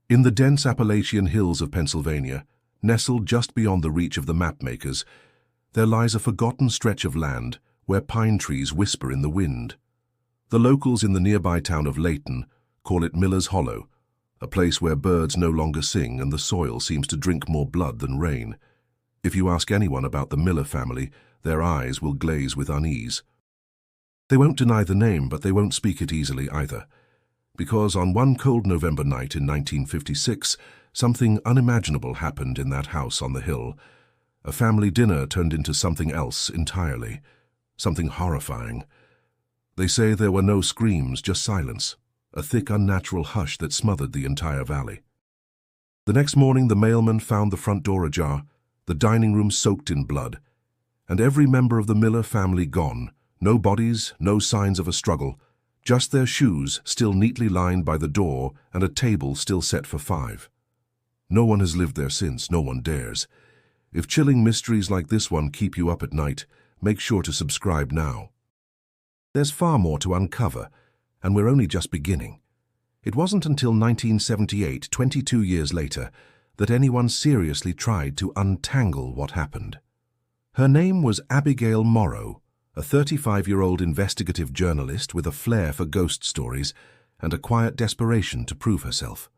In the dense Appalachian hills of Pennsylvania, nestled just beyond the reach of the map-makers, there lies a forgotten stretch of land where pine trees whisper in the wind. The locals in the nearby town of Layton call it Miller's Hollow, a place where birds no longer sing and the soil seems to drink more blood than rain. If you ask anyone about the Miller family, their eyes will glaze with unease. They won't deny the name, but they won't speak it easily either. Because on one cold November night in 1956, something unimaginable happened in that house on the hill. A family dinner turned into something else entirely, something horrifying. They say there were no screams, just silence, a thick, unnatural hush that smothered the entire valley. The next morning, the mailman found the front door ajar, the dining room soaked in blood, and every member of the Miller family gone. No bodies, no signs of a struggle, just their shoes still neatly lined by the door and a table still set for 5. No one has lived there since, no one dares. If chilling mysteries like this one keep you up at night, make sure to subscribe now. There's far more to uncover, and we're only just beginning. It wasn't until 1978, 22 years later, that anyone seriously tried to untangle what happened. Her name was Abigail Morrow, a 35-year-old investigative journalist with a flair for ghost stories and a quiet desperation to prove herself.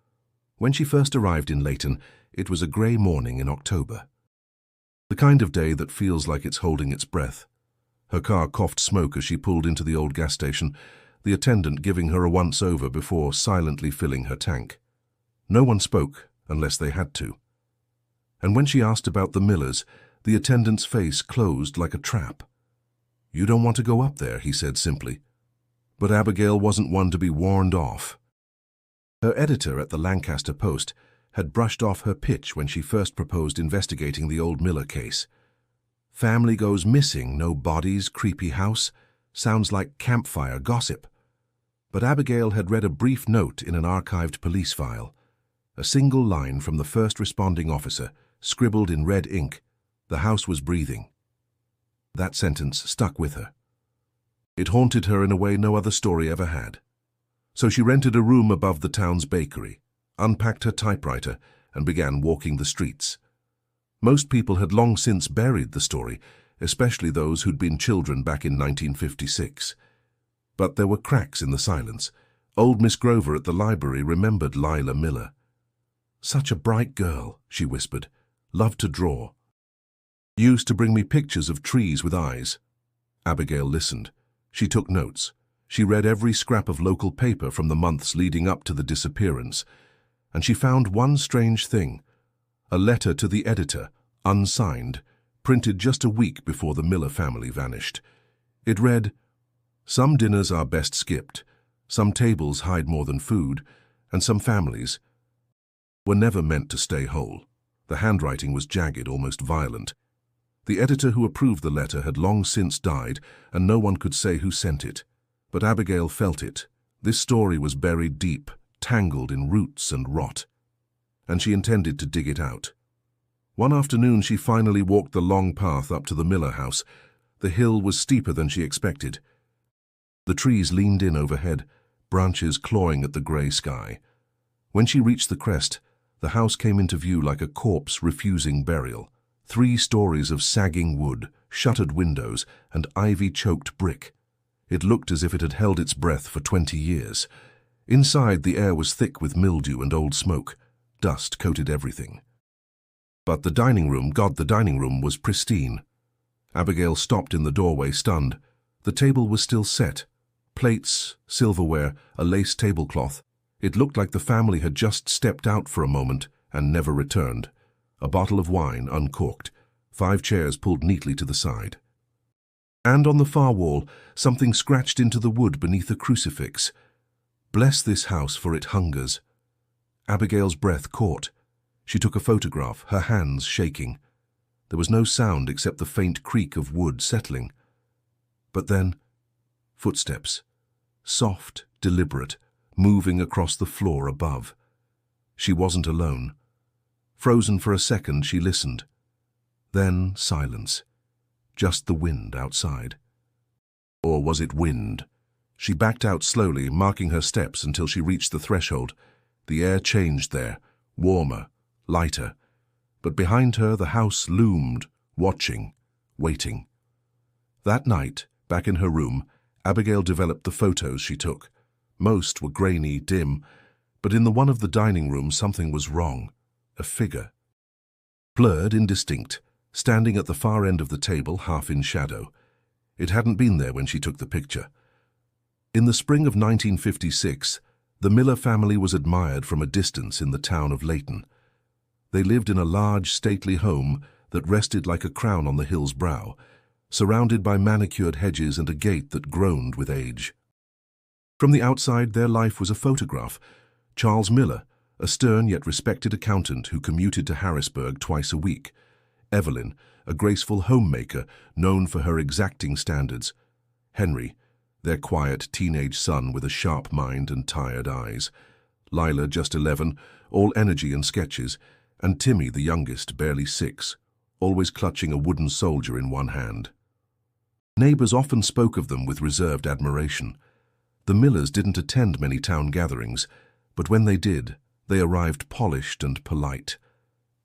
When she first arrived in Layton, it was a grey morning in October. The kind of day that feels like it's holding its breath. Her car coughed smoke as she pulled into the old gas station, the attendant giving her a once-over before silently filling her tank. No one spoke unless they had to. And when she asked about the Millers, the attendant's face closed like a trap. "You don't want to go up there," he said simply. But Abigail wasn't one to be warned off. Her editor at the Lancaster Post had brushed off her pitch when she first proposed investigating the old Miller case. Family goes missing, no bodies, creepy house. Sounds like campfire gossip. But Abigail had read a brief note in an archived police file. A single line from the first responding officer, scribbled in red ink. The house was breathing. That sentence stuck with her. It haunted her in a way no other story ever had. So she rented a room above the town's bakery, unpacked her typewriter, and began walking the streets. Most people had long since buried the story, especially those who'd been children back in 1956. But there were cracks in the silence. Old Miss Grover at the library remembered Lila Miller. "Such a bright girl," she whispered. "Loved to draw. Used to bring me pictures of trees with eyes." Abigail listened. She took notes. She read every scrap of local paper from the months leading up to the disappearance. And she found one strange thing. A letter to the editor, unsigned, printed just a week before the Miller family vanished. It read, "Some dinners are best skipped, some tables hide more than food, and some families were never meant to stay whole." The handwriting was jagged, almost violent. The editor who approved the letter had long since died, and no one could say who sent it. But Abigail felt it. This story was buried deep, tangled in roots and rot. And she intended to dig it out. One afternoon she finally walked the long path up to the Miller house. The hill was steeper than she expected. The trees leaned in overhead, branches clawing at the grey sky. When she reached the crest, the house came into view like a corpse refusing burial. 3 stories of sagging wood, shuttered windows, and ivy-choked brick. It looked as if it had held its breath for 20 years. Inside, the air was thick with mildew and old smoke. Dust coated everything. But the dining room was pristine. Abigail stopped in the doorway, stunned. The table was still set. Plates, silverware, a lace tablecloth. It looked like the family had just stepped out for a moment and never returned. A bottle of wine, uncorked. 5 chairs pulled neatly to the side. And on the far wall, something scratched into the wood beneath a crucifix. "Bless this house, for it hungers." Abigail's breath caught. She took a photograph, her hands shaking. There was no sound except the faint creak of wood settling. But then, footsteps. Soft, deliberate, moving across the floor above. She wasn't alone. Frozen for a second, she listened. Then silence. Just the wind outside. Or was it wind? She backed out slowly, marking her steps until she reached the threshold. The air changed there, warmer, lighter. But behind her the house loomed, watching, waiting. That night, back in her room, Abigail developed the photos she took. Most were grainy, dim, but in the one of the dining room something was wrong. A figure. Blurred, indistinct, standing at the far end of the table, half in shadow. It hadn't been there when she took the picture. In the spring of 1956, the Miller family was admired from a distance in the town of Layton. They lived in a large, stately home that rested like a crown on the hill's brow, surrounded by manicured hedges and a gate that groaned with age. From the outside, their life was a photograph. Charles Miller, a stern yet respected accountant who commuted to Harrisburg twice a week. Evelyn, a graceful homemaker known for her exacting standards. Henry, their quiet teenage son with a sharp mind and tired eyes. Lila, just 11, all energy and sketches, and Timmy, the youngest, barely 6, always clutching a wooden soldier in one hand. Neighbors often spoke of them with reserved admiration. The Millers didn't attend many town gatherings, but when they did, they arrived polished and polite.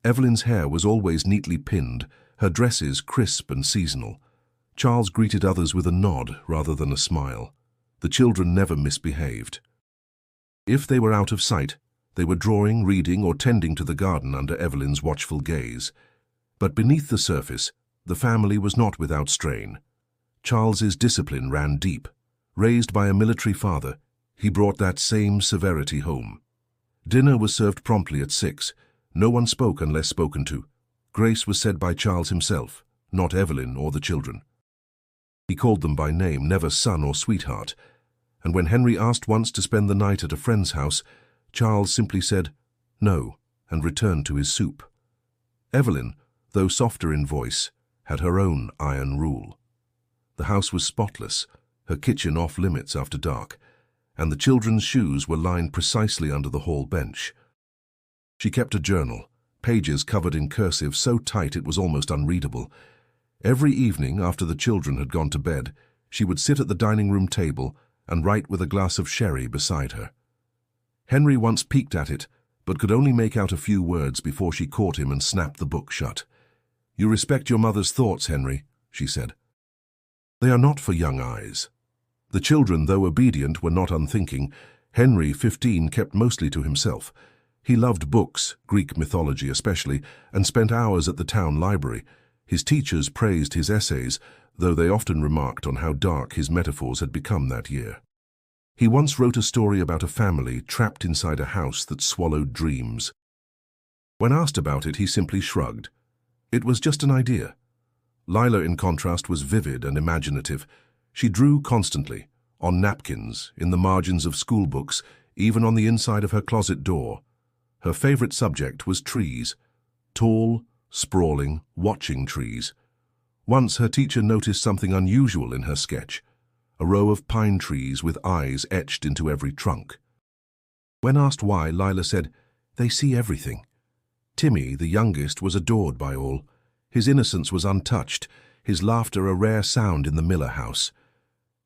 Evelyn's hair was always neatly pinned, her dresses crisp and seasonal. Charles greeted others with a nod rather than a smile. The children never misbehaved. If they were out of sight, they were drawing, reading, or tending to the garden under Evelyn's watchful gaze. But beneath the surface, the family was not without strain. Charles's discipline ran deep. Raised by a military father, he brought that same severity home. Dinner was served promptly at 6. No one spoke unless spoken to. Grace was said by Charles himself, not Evelyn or the children. He called them by name, never son or sweetheart. And when Henry asked once to spend the night at a friend's house, Charles simply said no and returned to his soup. Evelyn, though softer in voice, had her own iron rule. The house was spotless, her kitchen off limits after dark, and the children's shoes were lined precisely under the hall bench. She kept a journal, pages covered in cursive so tight it was almost unreadable. Every evening after the children had gone to bed, she would sit at the dining room table and write with a glass of sherry beside her. Henry once peeked at it, but could only make out a few words before she caught him and snapped the book shut. "You respect your mother's thoughts, Henry," she said. "They are not for young eyes." The children, though obedient, were not unthinking. Henry, 15, kept mostly to himself. He loved books, Greek mythology especially, and spent hours at the town library. His teachers praised his essays, though they often remarked on how dark his metaphors had become that year. He once wrote a story about a family trapped inside a house that swallowed dreams. When asked about it, he simply shrugged. It was just an idea. Lila, in contrast, was vivid and imaginative. She drew constantly, on napkins, in the margins of school books, even on the inside of her closet door. Her favorite subject was trees. Tall, sprawling, watching trees. Once her teacher noticed something unusual in her sketch, a row of pine trees with eyes etched into every trunk. When asked why, Lila said, "They see everything." Timmy, the youngest, was adored by all. His innocence was untouched, his laughter a rare sound in the Miller house.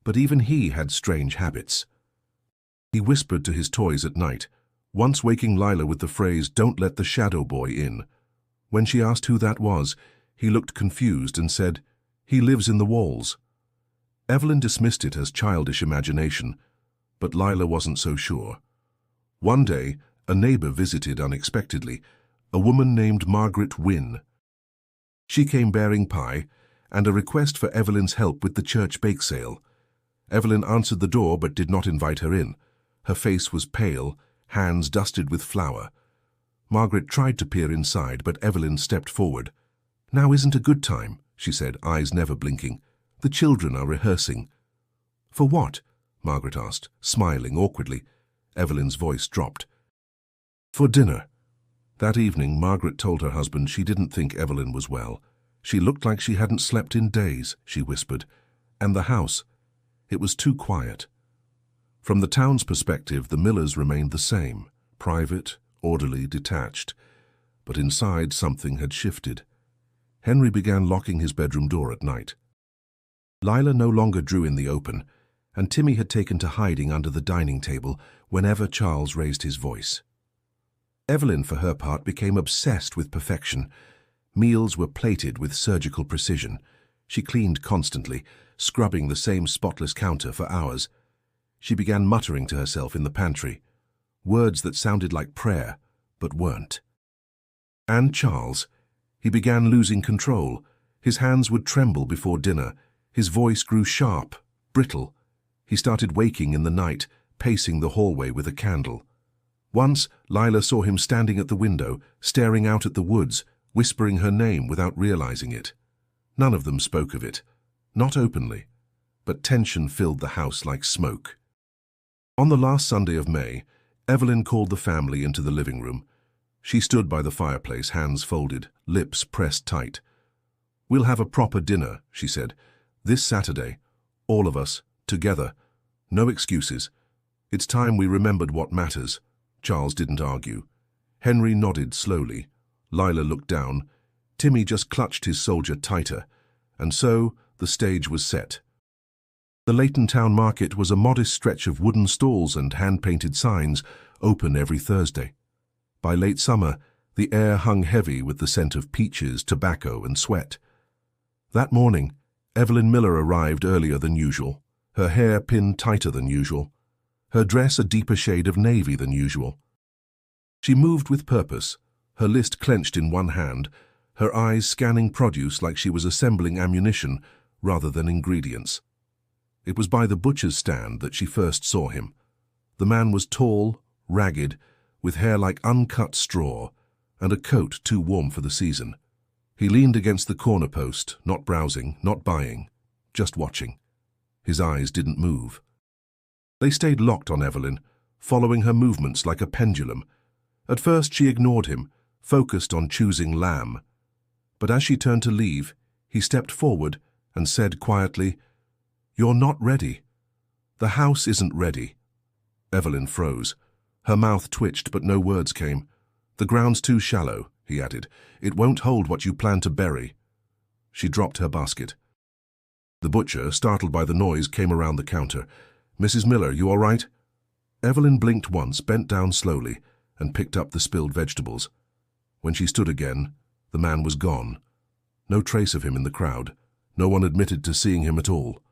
But even he had strange habits. He whispered to his toys at night, once waking Lila with the phrase, "Don't let the shadow boy in." When she asked who that was, he looked confused and said, "He lives in the walls." Evelyn dismissed it as childish imagination, but Lila wasn't so sure. One day, a neighbor visited unexpectedly, a woman named Margaret Wynne. She came bearing pie and a request for Evelyn's help with the church bake sale. Evelyn answered the door but did not invite her in. Her face was pale, hands dusted with flour. Margaret tried to peer inside, but Evelyn stepped forward. "Now isn't a good time," she said, eyes never blinking. "The children are rehearsing." "For what?" Margaret asked, smiling awkwardly. Evelyn's voice dropped. "For dinner." That evening, Margaret told her husband she didn't think Evelyn was well. She looked like she hadn't slept in days, she whispered. And the house, it was too quiet. From the town's perspective, the Millers remained the same, private, orderly, detached. But inside, something had shifted. Henry began locking his bedroom door at night. Lila no longer drew in the open, and Timmy had taken to hiding under the dining table whenever Charles raised his voice. Evelyn, for her part, became obsessed with perfection. Meals were plated with surgical precision. She cleaned constantly, scrubbing the same spotless counter for hours. She began muttering to herself in the pantry, words that sounded like prayer, but weren't. And Charles, he began losing control. His hands would tremble before dinner. His voice grew sharp, brittle. He started waking in the night, pacing the hallway with a candle. Once, Lila saw him standing at the window, staring out at the woods, whispering her name without realizing it. None of them spoke of it, not openly, but tension filled the house like smoke. On the last Sunday of May, Evelyn called the family into the living room. She stood by the fireplace, hands folded, lips pressed tight. "We'll have a proper dinner," she said. "This Saturday. All of us, together. No excuses. It's time we remembered what matters." Charles didn't argue. Henry nodded slowly. Lila looked down. Timmy just clutched his soldier tighter. And so, the stage was set. The Leighton Town Market was a modest stretch of wooden stalls and hand-painted signs, open every Thursday. By late summer, the air hung heavy with the scent of peaches, tobacco, and sweat. That morning, Evelyn Miller arrived earlier than usual, her hair pinned tighter than usual, her dress a deeper shade of navy than usual. She moved with purpose, her list clenched in one hand, her eyes scanning produce like she was assembling ammunition rather than ingredients. It was by the butcher's stand that she first saw him. The man was tall, ragged, with hair like uncut straw, and a coat too warm for the season. He leaned against the corner post, not browsing, not buying, just watching. His eyes didn't move. They stayed locked on Evelyn, following her movements like a pendulum. At first she ignored him, focused on choosing lamb. But as she turned to leave, he stepped forward and said quietly, "You're not ready. The house isn't ready." Evelyn froze. Her mouth twitched, but no words came. "The ground's too shallow," he added. "It won't hold what you plan to bury." She dropped her basket. The butcher, startled by the noise, came around the counter. "Mrs. Miller, you all right?" Evelyn blinked once, bent down slowly, and picked up the spilled vegetables. When she stood again, the man was gone. No trace of him in the crowd. No one admitted to seeing him at all.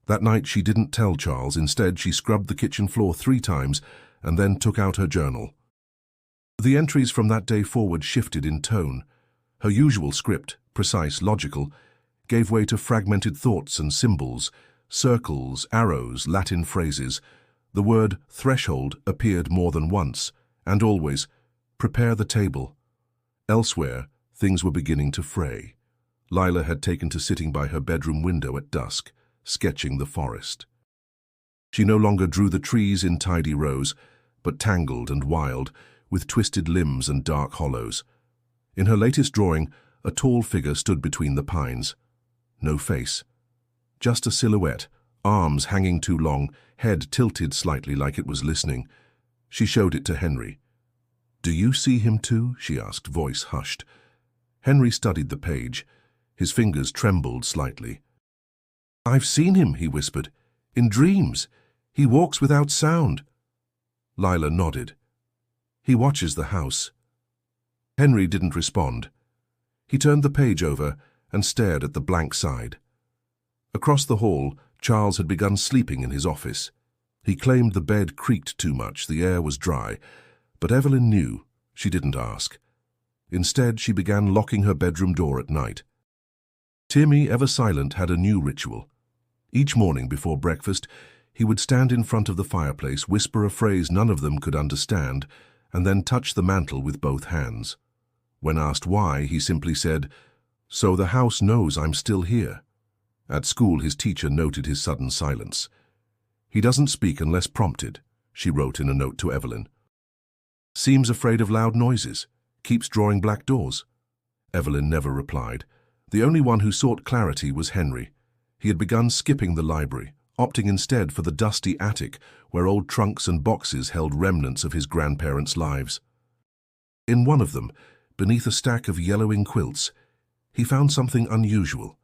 That night she didn't tell Charles. Instead, she scrubbed the kitchen floor 3 times and then took out her journal. The entries from that day forward shifted in tone. Her usual script, precise, logical, gave way to fragmented thoughts and symbols, circles, arrows, Latin phrases. The word threshold appeared more than once, and always, prepare the table. Elsewhere, things were beginning to fray. Lila had taken to sitting by her bedroom window at dusk, sketching the forest. She no longer drew the trees in tidy rows, but tangled and wild, with twisted limbs and dark hollows. In her latest drawing, a tall figure stood between the pines. No face. Just a silhouette, arms hanging too long, head tilted slightly like it was listening. She showed it to Henry. "Do you see him too?" she asked, voice hushed. Henry studied the page. His fingers trembled slightly. "I've seen him," he whispered. "In dreams. He walks without sound." Lila nodded. "He watches the house." Henry didn't respond. He turned the page over and stared at the blank side. Across the hall, Charles had begun sleeping in his office. He claimed the bed creaked too much, the air was dry, but Evelyn knew. She didn't ask. Instead, she began locking her bedroom door at night. Timmy, ever silent, had a new ritual. Each morning before breakfast, he would stand in front of the fireplace, whisper a phrase none of them could understand, and then touch the mantel with both hands. When asked why, he simply said, "So the house knows I'm still here." At school, his teacher noted his sudden silence. "He doesn't speak unless prompted," she wrote in a note to Evelyn. "Seems afraid of loud noises. Keeps drawing black doors." Evelyn never replied. The only one who sought clarity was Henry. He had begun skipping the library, opting instead for the dusty attic where old trunks and boxes held remnants of his grandparents' lives. In one of them, beneath a stack of yellowing quilts, he found something unusual.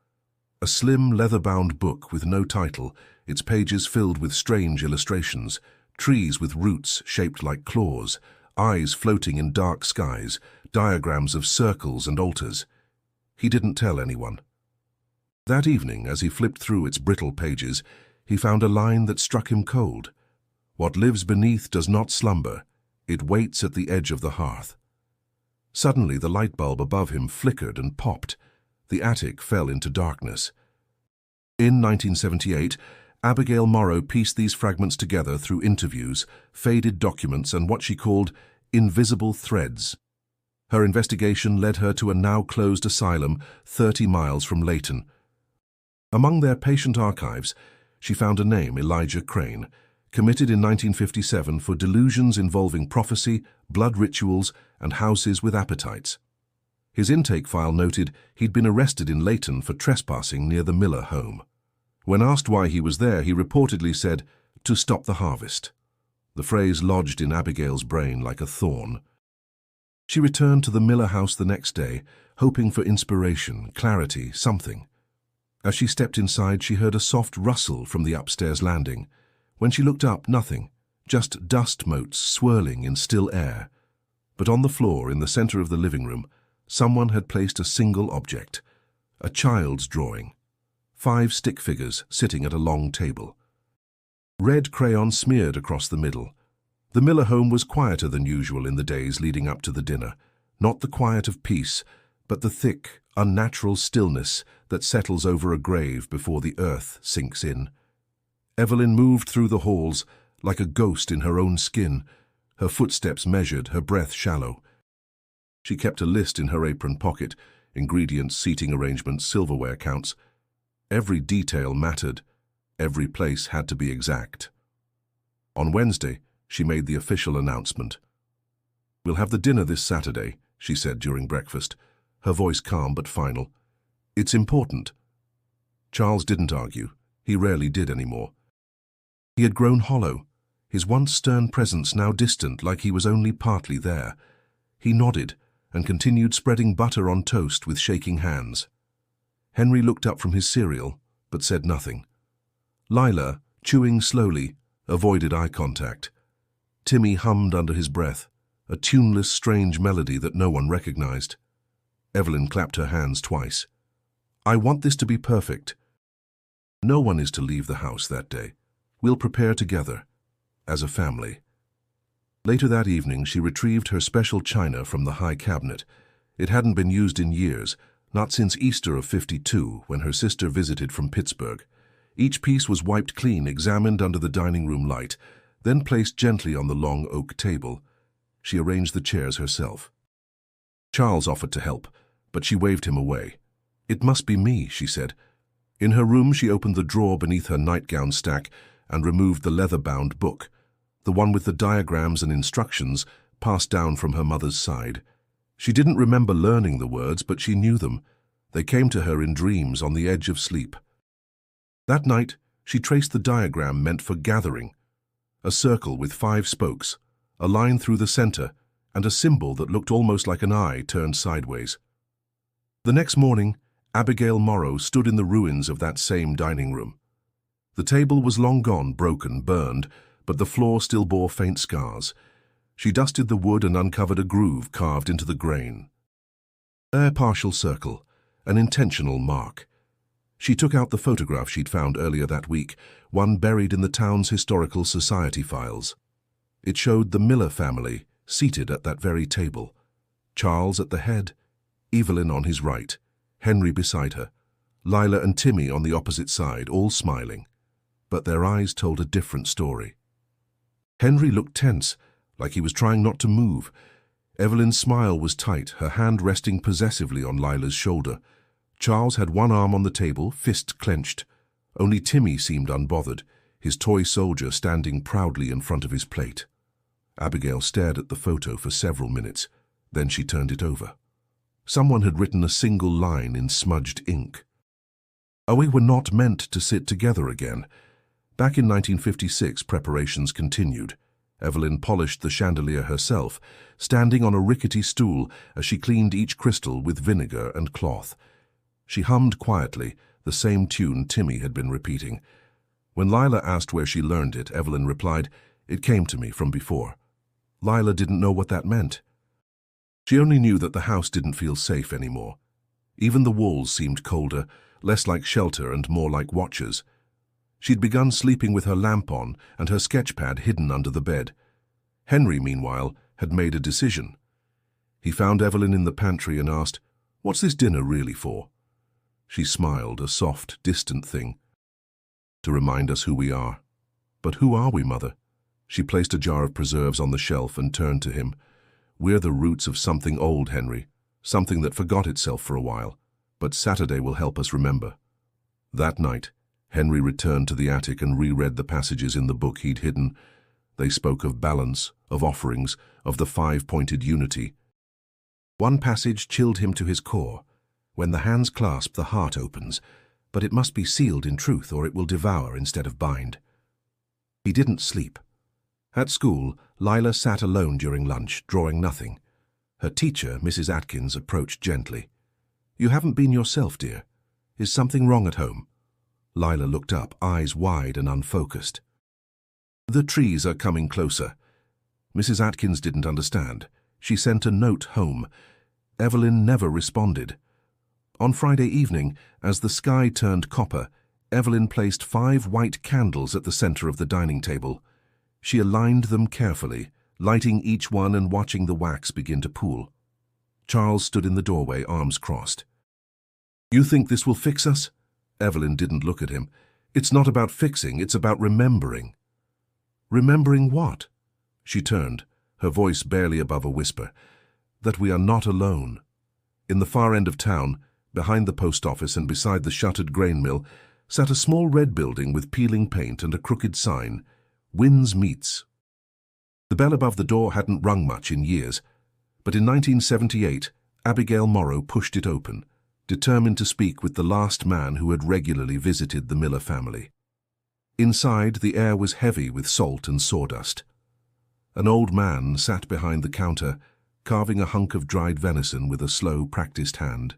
A slim, leather-bound book with no title, its pages filled with strange illustrations, trees with roots shaped like claws, eyes floating in dark skies, diagrams of circles and altars. He didn't tell anyone. That evening, as he flipped through its brittle pages, he found a line that struck him cold. "What lives beneath does not slumber. It waits at the edge of the hearth." Suddenly, the light bulb above him flickered and popped. The attic fell into darkness. In 1978, Abigail Morrow pieced these fragments together through interviews, faded documents, and what she called invisible threads. Her investigation led her to a now-closed asylum 30 miles from Layton. Among their patient archives, she found a name, Elijah Crane, committed in 1957 for delusions involving prophecy, blood rituals, and houses with appetites. His intake file noted he'd been arrested in Layton for trespassing near the Miller home. When asked why he was there, he reportedly said, "To stop the harvest." The phrase lodged in Abigail's brain like a thorn. She returned to the Miller house the next day, hoping for inspiration, clarity, something. As she stepped inside, she heard a soft rustle from the upstairs landing. When she looked up, nothing, just dust motes swirling in still air. But on the floor, in the center of the living room, someone had placed a single object, a child's drawing. 5 stick figures sitting at a long table. Red crayon smeared across the middle. The Miller home was quieter than usual in the days leading up to the dinner, not the quiet of peace, but the thick, unnatural stillness that settles over a grave before the earth sinks in. Evelyn moved through the halls like a ghost in her own skin, her footsteps measured, her breath shallow. She kept a list in her apron pocket, ingredients, seating arrangements, silverware counts. Every detail mattered. Every place had to be exact. On Wednesday, she made the official announcement. "We'll have the dinner this Saturday," she said during breakfast, her voice calm but final. "It's important." Charles didn't argue. He rarely did anymore. He had grown hollow, his once stern presence now distant, like he was only partly there. He nodded and continued spreading butter on toast with shaking hands. Henry looked up from his cereal, but said nothing. Lila, chewing slowly, avoided eye contact. Timmy hummed under his breath, a tuneless, strange melody that no one recognized. Evelyn clapped her hands twice. "I want this to be perfect. No one is to leave the house that day. We'll prepare together, as a family." Later that evening, she retrieved her special china from the high cabinet. It hadn't been used in years, not since Easter of '52, when her sister visited from Pittsburgh. Each piece was wiped clean, examined under the dining room light, then placed gently on the long oak table. She arranged the chairs herself. Charles offered to help, but she waved him away. "It must be me," she said. In her room, she opened the drawer beneath her nightgown stack and removed the leather-bound book, the one with the diagrams and instructions passed down from her mother's side. She didn't remember learning the words, but she knew them. They came to her in dreams on the edge of sleep. That night, she traced the diagram meant for gathering, a circle with 5 spokes, a line through the center, and a symbol that looked almost like an eye turned sideways. The next morning, Abigail Morrow stood in the ruins of that same dining room. The table was long gone, broken, burned, but the floor still bore faint scars. She dusted the wood and uncovered a groove carved into the grain. A partial circle, an intentional mark. She took out the photograph she'd found earlier that week, one buried in the town's historical society files. It showed the Miller family seated at that very table. Charles at the head, Evelyn on his right, Henry beside her, Lila and Timmy on the opposite side, all smiling. But their eyes told a different story. Henry looked tense, like he was trying not to move. Evelyn's smile was tight, her hand resting possessively on Lila's shoulder. Charles had one arm on the table, fist clenched. Only Timmy seemed unbothered, his toy soldier standing proudly in front of his plate. Abigail stared at the photo for several minutes. Then she turned it over. Someone had written a single line in smudged ink. We were not meant to sit together again. Back in 1956, preparations continued. Evelyn polished the chandelier herself, standing on a rickety stool as she cleaned each crystal with vinegar and cloth. She hummed quietly, the same tune Timmy had been repeating. When Lila asked where she learned it, Evelyn replied, "It came to me from before." Lila didn't know what that meant. She only knew that the house didn't feel safe anymore. Even the walls seemed colder, less like shelter and more like watchers. She'd begun sleeping with her lamp on and her sketchpad hidden under the bed. Henry, meanwhile, had made a decision. He found Evelyn in the pantry and asked, "What's this dinner really for?" She smiled, a soft, distant thing. "To remind us who we are." "But who are we, Mother?" She placed a jar of preserves on the shelf and turned to him. "We're the roots of something old, Henry, something that forgot itself for a while, but Saturday will help us remember." That night, Henry returned to the attic and reread the passages in the book he'd hidden. They spoke of balance, of offerings, of the five-pointed unity. One passage chilled him to his core. "When the hands clasp, the heart opens, but it must be sealed in truth or it will devour instead of bind." He didn't sleep. At school, Lila sat alone during lunch, drawing nothing. Her teacher, Mrs. Atkins, approached gently. "You haven't been yourself, dear. Is something wrong at home?" Lila looked up, eyes wide and unfocused. "The trees are coming closer." Mrs. Atkins didn't understand. She sent a note home. Evelyn never responded. On Friday evening, as the sky turned copper, Evelyn placed 5 white candles at the center of the dining table. She aligned them carefully, lighting each one and watching the wax begin to pool. Charles stood in the doorway, arms crossed. "You think this will fix us?" Evelyn didn't look at him. "It's not about fixing, it's about remembering." "Remembering what?" She turned, her voice barely above a whisper. "That we are not alone." In the far end of town, behind the post office and beside the shuttered grain mill, sat a small red building with peeling paint and a crooked sign, "Wynn's Meats." The bell above the door hadn't rung much in years, but in 1978, Abigail Morrow pushed it open, determined to speak with the last man who had regularly visited the Miller family. Inside, the air was heavy with salt and sawdust. An old man sat behind the counter, carving a hunk of dried venison with a slow, practiced hand.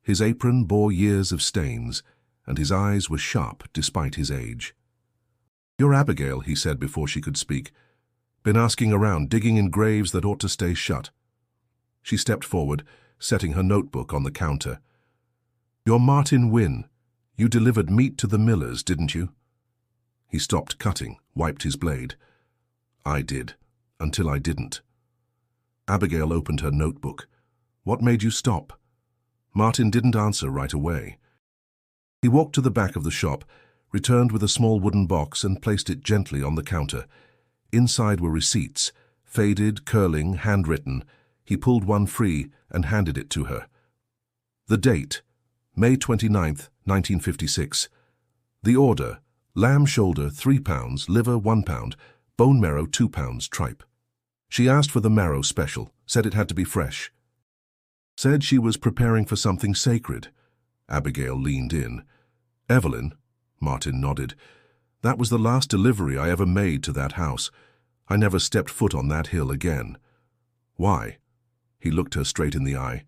His apron bore years of stains, and his eyes were sharp despite his age. "You're Abigail," he said before she could speak. "Been asking around, digging in graves that ought to stay shut." She stepped forward, setting her notebook on the counter. "You're Martin Wynn. You delivered meat to the Millers, didn't you?" He stopped cutting, wiped his blade. "I did, until I didn't." Abigail opened her notebook. "What made you stop?" Martin didn't answer right away. He walked to the back of the shop, returned with a small wooden box and placed it gently on the counter. Inside were receipts, faded, curling, handwritten. He pulled one free and handed it to her. The date, May 29th, 1956. The order, lamb shoulder 3 pounds, liver 1 pound, bone marrow 2 pounds, tripe. She asked for the marrow special, said it had to be fresh. Said she was preparing for something sacred. Abigail leaned in. "Evelyn," Martin nodded. "That was the last delivery I ever made to that house. I never stepped foot on that hill again." "Why?" He looked her straight in the eye.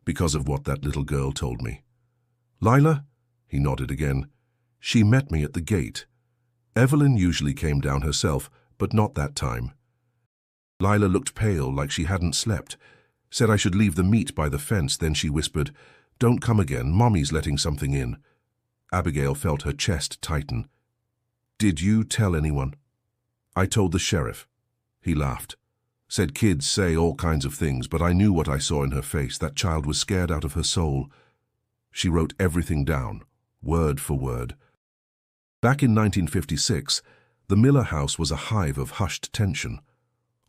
"Because of what that little girl told me." "Lila?" He nodded again. "She met me at the gate. Evelyn usually came down herself, but not that time." Lila looked pale, like she hadn't slept. Said I should leave the meat by the fence, then she whispered, "Don't come again, Mommy's letting something in." Abigail felt her chest tighten. "Did you tell anyone?" "I told the sheriff." He laughed. "Said kids say all kinds of things, but I knew what I saw in her face. That child was scared out of her soul." She wrote everything down, word for word. Back in 1956, the Miller house was a hive of hushed tension.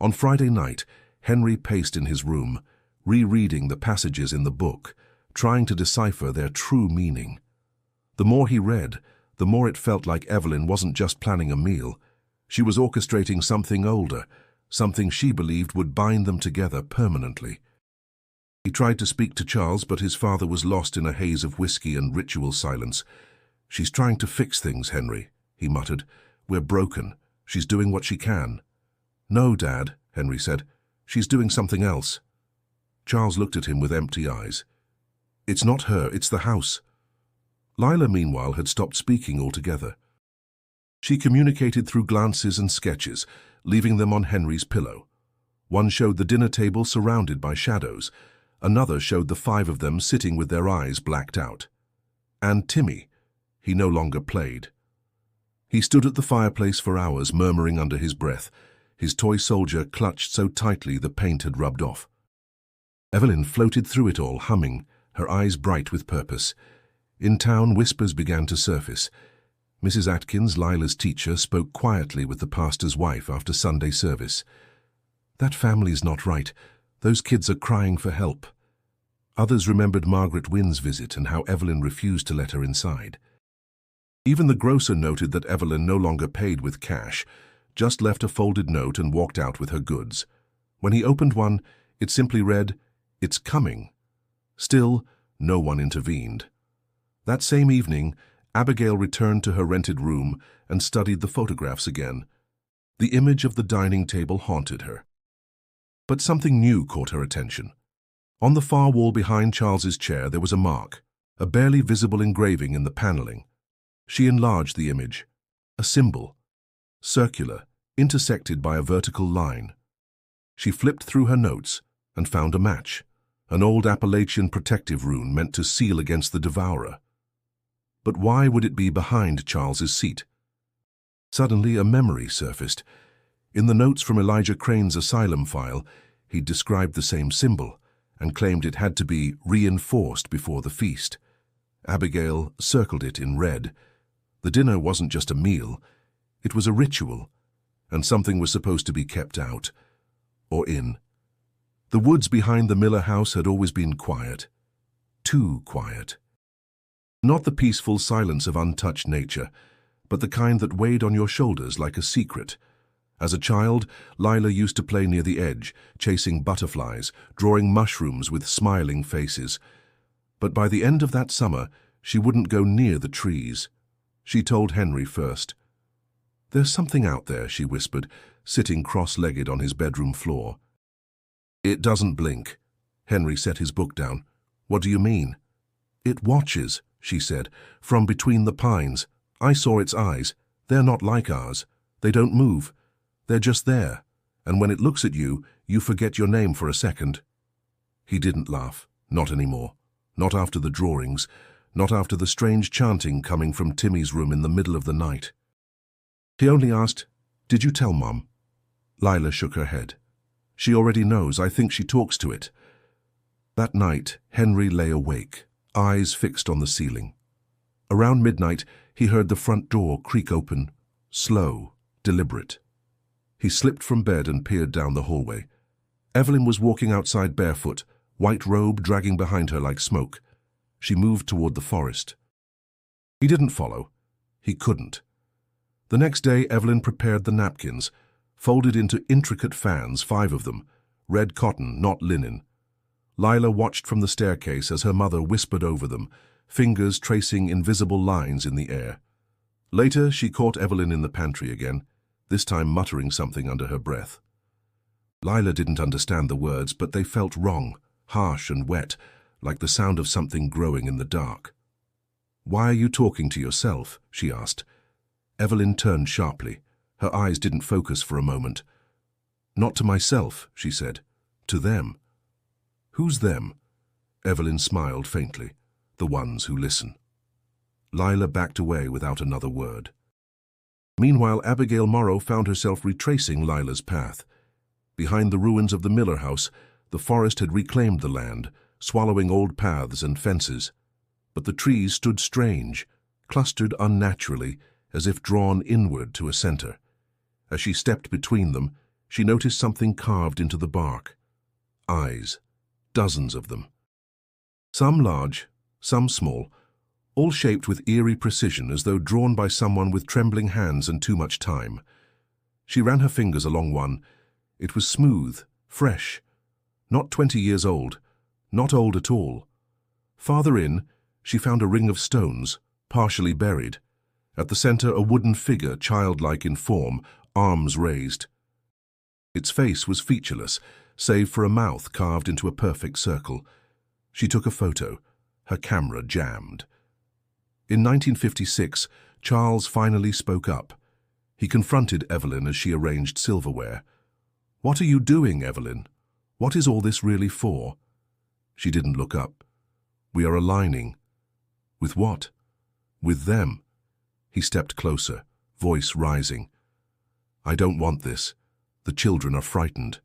On Friday night, Henry paced in his room, rereading the passages in the book, trying to decipher their true meaning. The more he read, the more it felt like Evelyn wasn't just planning a meal. She was orchestrating something older, something she believed would bind them together permanently. He tried to speak to Charles, but his father was lost in a haze of whiskey and ritual silence. "She's trying to fix things, Henry," he muttered. "We're broken. She's doing what she can." "No, Dad," Henry said. "She's doing something else." Charles looked at him with empty eyes. "It's not her, it's the house." Lila, meanwhile, had stopped speaking altogether. She communicated through glances and sketches, leaving them on Henry's pillow. One showed the dinner table surrounded by shadows. Another showed the five of them sitting with their eyes blacked out. And Timmy, he no longer played. He stood at the fireplace for hours, murmuring under his breath, his toy soldier clutched so tightly the paint had rubbed off. Evelyn floated through it all, humming, her eyes bright with purpose. In town, whispers began to surface. Mrs. Atkins, Lila's teacher, spoke quietly with the pastor's wife after Sunday service. "That family's not right. Those kids are crying for help." Others remembered Margaret Wynn's visit and how Evelyn refused to let her inside. Even the grocer noted that Evelyn no longer paid with cash, just left a folded note and walked out with her goods. When he opened one, it simply read, "It's coming." Still, no one intervened. That same evening, Abigail returned to her rented room and studied the photographs again. The image of the dining table haunted her. But something new caught her attention. On the far wall behind Charles's chair there was a mark, a barely visible engraving in the paneling. She enlarged the image. A symbol, circular, intersected by a vertical line. She flipped through her notes and found a match, an old Appalachian protective rune meant to seal against the devourer. But why would it be behind Charles's seat? Suddenly a memory surfaced. In the notes from Elijah Crane's asylum file, he'd described the same symbol and claimed it had to be reinforced before the feast. Abigail circled it in red. The dinner wasn't just a meal, it was a ritual, and something was supposed to be kept out, or in. The woods behind the Miller house had always been quiet. Too quiet. Not the peaceful silence of untouched nature, but the kind that weighed on your shoulders like a secret. As a child, Lila used to play near the edge, chasing butterflies, drawing mushrooms with smiling faces. But by the end of that summer, she wouldn't go near the trees. She told Henry first. "There's something out there," she whispered, sitting cross-legged on his bedroom floor. "It doesn't blink." Henry set his book down. "What do you mean?" "It watches," she said, "from between the pines. I saw its eyes. They're not like ours. They don't move. They're just there. And when it looks at you, you forget your name for a second." He didn't laugh. Not anymore. Not after the drawings. Not after the strange chanting coming from Timmy's room in the middle of the night. He only asked, "Did you tell Mom?" Lila shook her head. "She already knows. I think she talks to it." That night, Henry lay awake, eyes fixed on the ceiling. Around midnight, he heard the front door creak open, slow, deliberate. He slipped from bed and peered down the hallway. Evelyn was walking outside barefoot, white robe dragging behind her like smoke. She moved toward the forest. He didn't follow. He couldn't. The next day, Evelyn prepared the napkins, folded into intricate fans, 5 of them, red cotton, not linen. Lila watched from the staircase as her mother whispered over them, fingers tracing invisible lines in the air. Later, she caught Evelyn in the pantry again, this time muttering something under her breath. Lila didn't understand the words, but they felt wrong, harsh and wet, like the sound of something growing in the dark. "Why are you talking to yourself?" she asked. Evelyn turned sharply. Her eyes didn't focus for a moment. "Not to myself," she said. "To them." "Who's them?" Evelyn smiled faintly. "The ones who listen." Lila backed away without another word. Meanwhile, Abigail Morrow found herself retracing Lila's path. Behind the ruins of the Miller house, the forest had reclaimed the land, swallowing old paths and fences. But the trees stood strange, clustered unnaturally, as if drawn inward to a center. As she stepped between them, she noticed something carved into the bark. Eyes, dozens of them. Some large, some small, all shaped with eerie precision as though drawn by someone with trembling hands and too much time. She ran her fingers along one. It was smooth, fresh, not 20 years old, not old at all. Farther in, she found a ring of stones, partially buried. At the center, a wooden figure, childlike in form, arms raised. Its face was featureless, save for a mouth carved into a perfect circle. She took a photo, her camera jammed. In 1956, Charles finally spoke up. He confronted Evelyn as she arranged silverware. "What are you doing, Evelyn? What is all this really for?" She didn't look up. "We are aligning." "With what?" "With them." He stepped closer, voice rising. "I don't want this. The children are frightened.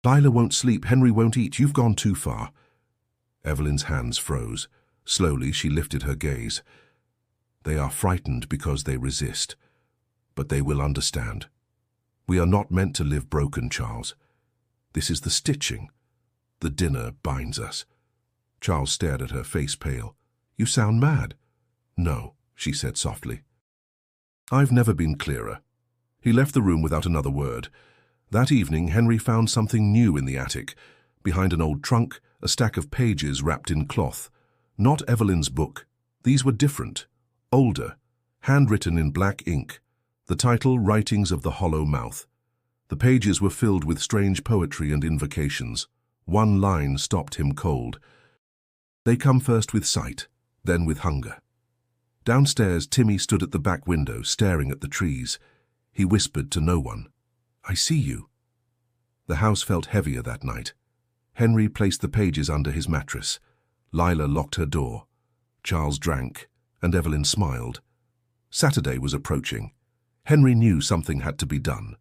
Lila won't sleep, Henry won't eat. You've gone too far." Evelyn's hands froze. Slowly she lifted her gaze. "They are frightened because they resist. But they will understand. We are not meant to live broken, Charles. This is the stitching. The dinner binds us." Charles stared at her, face pale. "You sound mad." "No," she said softly. "I've never been clearer." He left the room without another word. That evening, Henry found something new in the attic. Behind an old trunk, a stack of pages wrapped in cloth. Not Evelyn's book. These were different, older, handwritten in black ink. The title, Writings of the Hollow Mouth. The pages were filled with strange poetry and invocations. One line stopped him cold. "They come first with sight, then with hunger." Downstairs, Timmy stood at the back window, staring at the trees. He whispered to no one, "I see you." The house felt heavier that night. Henry placed the pages under his mattress. Lila locked her door. Charles drank, and Evelyn smiled. Saturday was approaching. Henry knew something had to be done.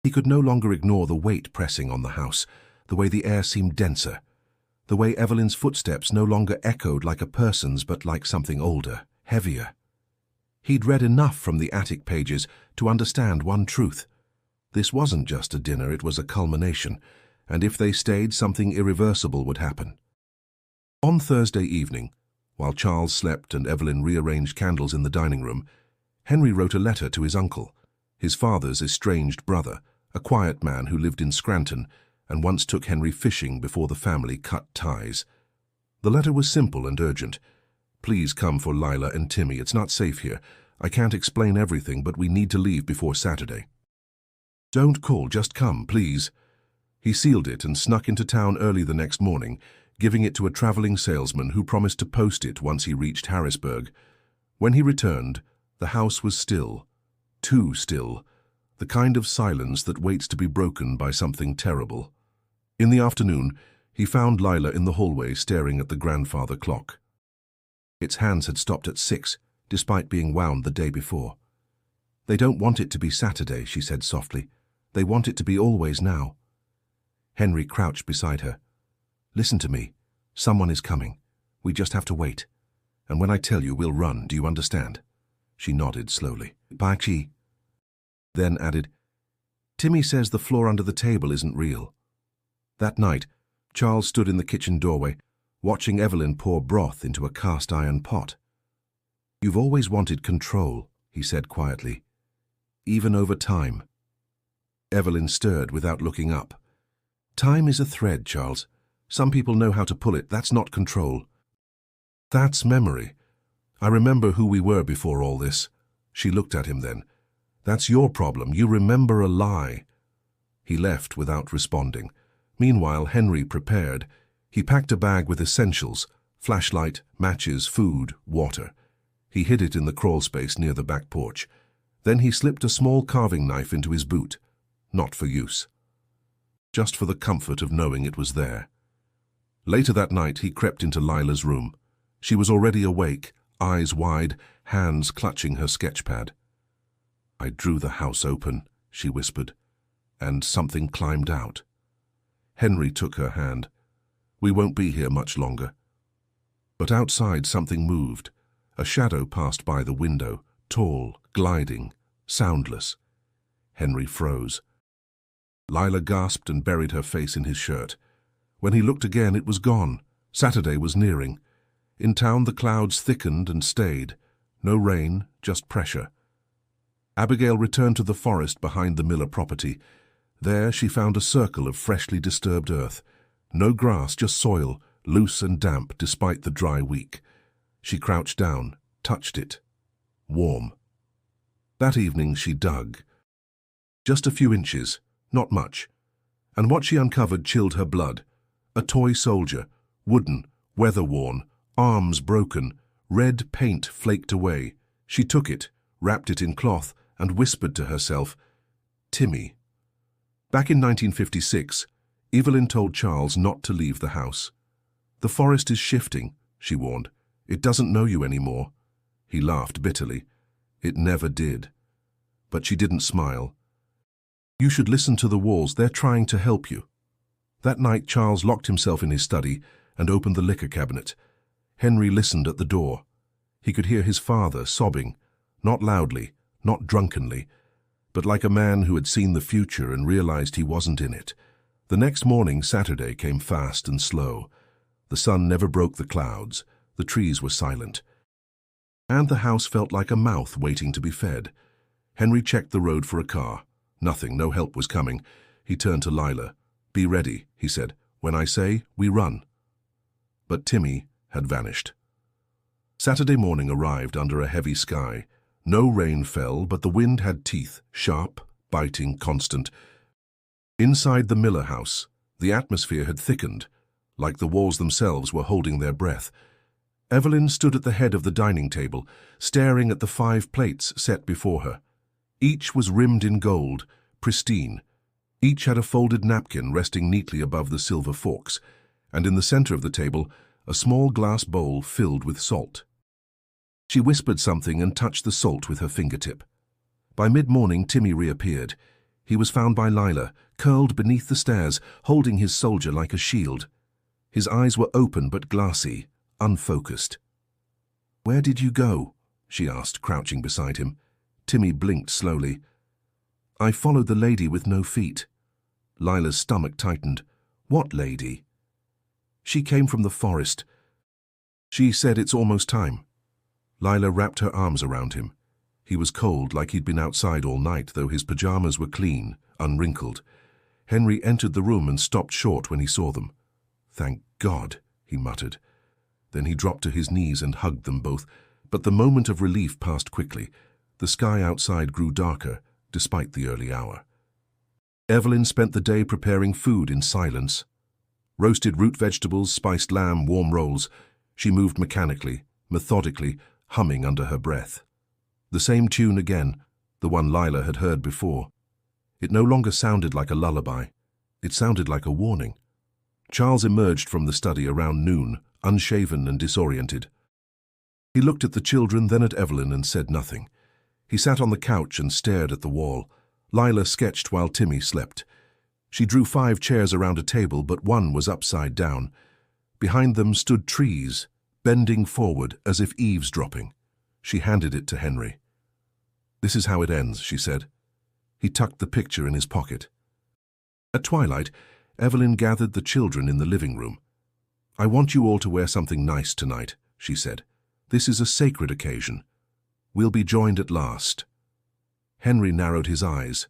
He could no longer ignore the weight pressing on the house, the way the air seemed denser, the way Evelyn's footsteps no longer echoed like a person's but like something older, heavier. He'd read enough from the attic pages to understand one truth. This wasn't just a dinner, it was a culmination, and if they stayed, something irreversible would happen. On Thursday evening, while Charles slept and Evelyn rearranged candles in the dining room, Henry wrote a letter to his uncle, his father's estranged brother, a quiet man who lived in Scranton and once took Henry fishing before the family cut ties. The letter was simple and urgent. "Please come for Lila and Timmy. It's not safe here. I can't explain everything, but we need to leave before Saturday. Don't call, just come, please." He sealed it and snuck into town early the next morning, giving it to a traveling salesman who promised to post it once he reached Harrisburg. When he returned, the house was still, too still, the kind of silence that waits to be broken by something terrible. In the afternoon, he found Lila in the hallway staring at the grandfather clock. Its hands had stopped at 6, despite being wound the day before. "They don't want it to be Saturday," she said softly. "They want it to be always now." Henry crouched beside her. "Listen to me. Someone is coming. We just have to wait. And when I tell you, we'll run. Do you understand?" She nodded slowly. "Pachi." Then added, "Timmy says the floor under the table isn't real." That night, Charles stood in the kitchen doorway, watching Evelyn pour broth into a cast-iron pot. "You've always wanted control," he said quietly, "even over time." Evelyn stirred without looking up. "Time is a thread, Charles. Some people know how to pull it. That's not control. That's memory. I remember who we were before all this." She looked at him then. "That's your problem. You remember a lie." He left without responding. Meanwhile, Henry prepared. He packed a bag with essentials, flashlight, matches, food, water. He hid it in the crawl space near the back porch. Then he slipped a small carving knife into his boot. Not for use. Just for the comfort of knowing it was there. Later that night, he crept into Lila's room. She was already awake, eyes wide, hands clutching her sketchpad. "I drew the house open," she whispered, "and something climbed out." Henry took her hand. "We won't be here much longer." But outside something moved. A shadow passed by the window, tall, gliding, soundless. Henry froze. Lila gasped and buried her face in his shirt. When he looked again, it was gone. Saturday was nearing. In town the clouds thickened and stayed. No rain, just pressure. Abigail returned to the forest behind the Miller property. There she found a circle of freshly disturbed earth. No grass, just soil, loose and damp despite the dry week. She crouched down, touched it. Warm. That evening she dug. Just a few inches, not much. And what she uncovered chilled her blood. A toy soldier, wooden, weather-worn, arms broken, red paint flaked away. She took it, wrapped it in cloth, and whispered to herself, "Timmy." Back in 1956, Evelyn told Charles not to leave the house. "The forest is shifting," she warned. "It doesn't know you anymore." He laughed bitterly. It never did. But she didn't smile. "You should listen to the walls. They're trying to help you." That night, Charles locked himself in his study and opened the liquor cabinet. Henry listened at the door. He could hear his father sobbing, not loudly, not drunkenly, but like a man who had seen the future and realized he wasn't in it. The next morning, Saturday, came fast and slow. The sun never broke the clouds. The trees were silent. And the house felt like a mouth waiting to be fed. Henry checked the road for a car. Nothing, no help was coming. He turned to Lila. "Be ready," he said. "When I say, we run." But Timmy had vanished. Saturday morning arrived under a heavy sky. No rain fell, but the wind had teeth, sharp, biting, constant. Inside the Miller house, the atmosphere had thickened, like the walls themselves were holding their breath. Evelyn stood at the head of the dining table, staring at the 5 plates set before her. Each was rimmed in gold, pristine. Each had a folded napkin resting neatly above the silver forks, and in the center of the table, a small glass bowl filled with salt. She whispered something and touched the salt with her fingertip. By mid-morning, Timmy reappeared. He was found by Lila, curled beneath the stairs, holding his soldier like a shield. His eyes were open but glassy, unfocused. "Where did you go?" she asked, crouching beside him. Timmy blinked slowly. "I followed the lady with no feet." Lila's stomach tightened. "What lady?" "She came from the forest. She said it's almost time." Lila wrapped her arms around him. He was cold, like he'd been outside all night, though his pajamas were clean, unwrinkled. Henry entered the room and stopped short when he saw them. "Thank God," he muttered. Then he dropped to his knees and hugged them both. But the moment of relief passed quickly. The sky outside grew darker, despite the early hour. Evelyn spent the day preparing food in silence. Roasted root vegetables, spiced lamb, warm rolls. She moved mechanically, methodically, humming under her breath. The same tune again, the one Lila had heard before. It no longer sounded like a lullaby. It sounded like a warning. Charles emerged from the study around noon, unshaven and disoriented. He looked at the children, then at Evelyn, and said nothing. He sat on the couch and stared at the wall. Lila sketched while Timmy slept. She drew 5 chairs around a table, but one was upside down. Behind them stood trees, bending forward as if eavesdropping. She handed it to Henry. "This is how it ends," she said. He tucked the picture in his pocket. At twilight, Evelyn gathered the children in the living room. "I want you all to wear something nice tonight," she said. "This is a sacred occasion. We'll be joined at last." Henry narrowed his eyes.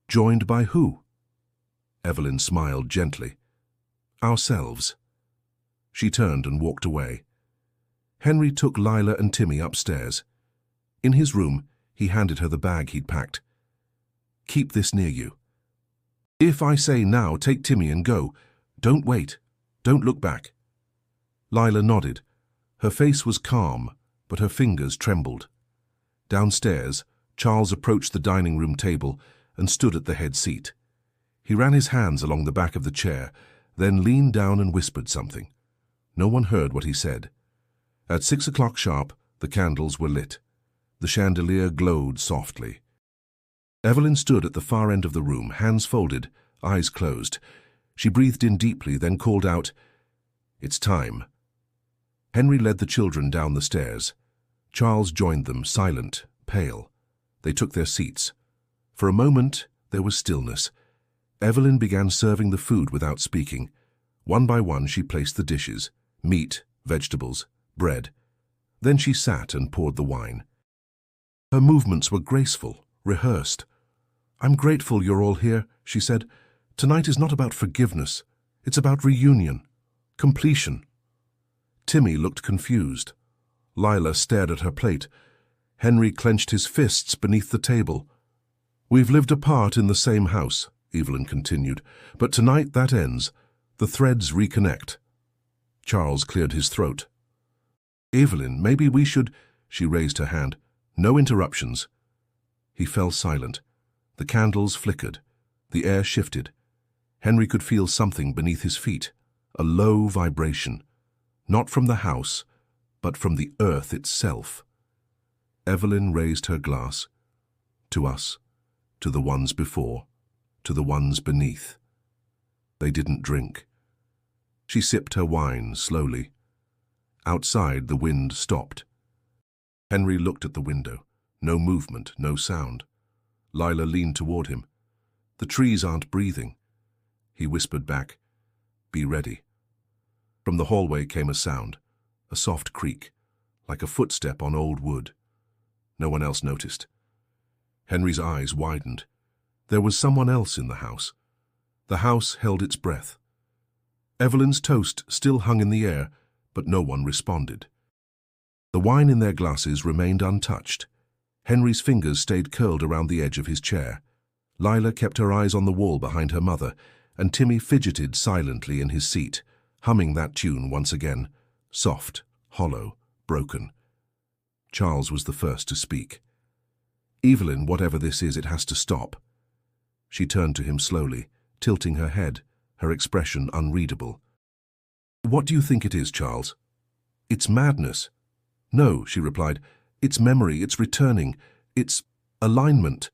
"Joined by who?" Evelyn smiled gently. "Ourselves." She turned and walked away. Henry took Lila and Timmy upstairs. In his room, he handed her the bag he'd packed. "Keep this near you. If I say now, take Timmy and go. Don't wait. Don't look back." Lila nodded. Her face was calm, but her fingers trembled. Downstairs, Charles approached the dining room table and stood at the head seat. He ran his hands along the back of the chair, then leaned down and whispered something. No one heard what he said. At 6 o'clock sharp, the candles were lit. The chandelier glowed softly. Evelyn stood at the far end of the room, hands folded, eyes closed. She breathed in deeply, then called out, "It's time." Henry led the children down the stairs. Charles joined them, silent, pale. They took their seats. For a moment, there was stillness. Evelyn began serving the food without speaking. One by one, she placed the dishes, meat, vegetables, bread. Then she sat and poured the wine. Her movements were graceful, rehearsed. "I'm grateful you're all here," she said. "Tonight is not about forgiveness. It's about reunion, completion." Timmy looked confused. Lila stared at her plate. Henry clenched his fists beneath the table. "We've lived apart in the same house," Evelyn continued, "but tonight that ends. The threads reconnect." Charles cleared his throat. "Evelyn, maybe we should—" She raised her hand. "No interruptions." He fell silent. The candles flickered. The air shifted. Henry could feel something beneath his feet, a low vibration, not from the house, but from the earth itself. Evelyn raised her glass. To us, to the ones before, to the ones beneath. They didn't drink. She sipped her wine slowly. Outside, the wind stopped. Henry looked at the window. No movement, no sound. Lila leaned toward him. The trees aren't breathing. He whispered back, "Be ready." From the hallway came a sound, a soft creak, like a footstep on old wood. No one else noticed. Henry's eyes widened. There was someone else in the house. The house held its breath. Evelyn's toast still hung in the air, but no one responded. The wine in their glasses remained untouched. Henry's fingers stayed curled around the edge of his chair. Lila kept her eyes on the wall behind her mother, and Timmy fidgeted silently in his seat, humming that tune once again, soft, hollow, broken. Charles was the first to speak. "Evelyn, whatever this is, it has to stop." She turned to him slowly, tilting her head, her expression unreadable. "What do you think it is, Charles?" "It's madness." "No," she replied. "It's memory, it's returning, it's alignment."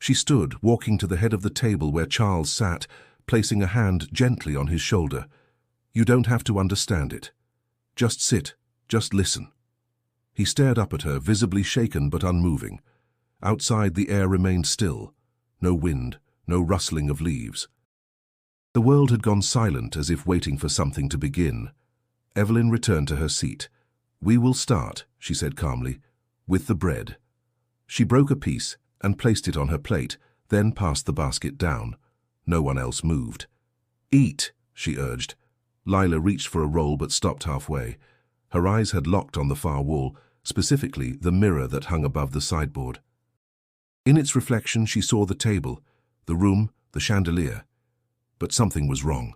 She stood, walking to the head of the table where Charles sat, placing a hand gently on his shoulder. "You don't have to understand it. Just sit, just listen." He stared up at her, visibly shaken but unmoving. Outside, the air remained still. No wind, no rustling of leaves. The world had gone silent, as if waiting for something to begin. Evelyn returned to her seat. "We will start," she said calmly, "with the bread." She broke a piece and placed it on her plate, then passed the basket down. No one else moved. "Eat," she urged. Lila reached for a roll but stopped halfway. Her eyes had locked on the far wall, specifically the mirror that hung above the sideboard. In its reflection, she saw the table, the room, the chandelier. But something was wrong.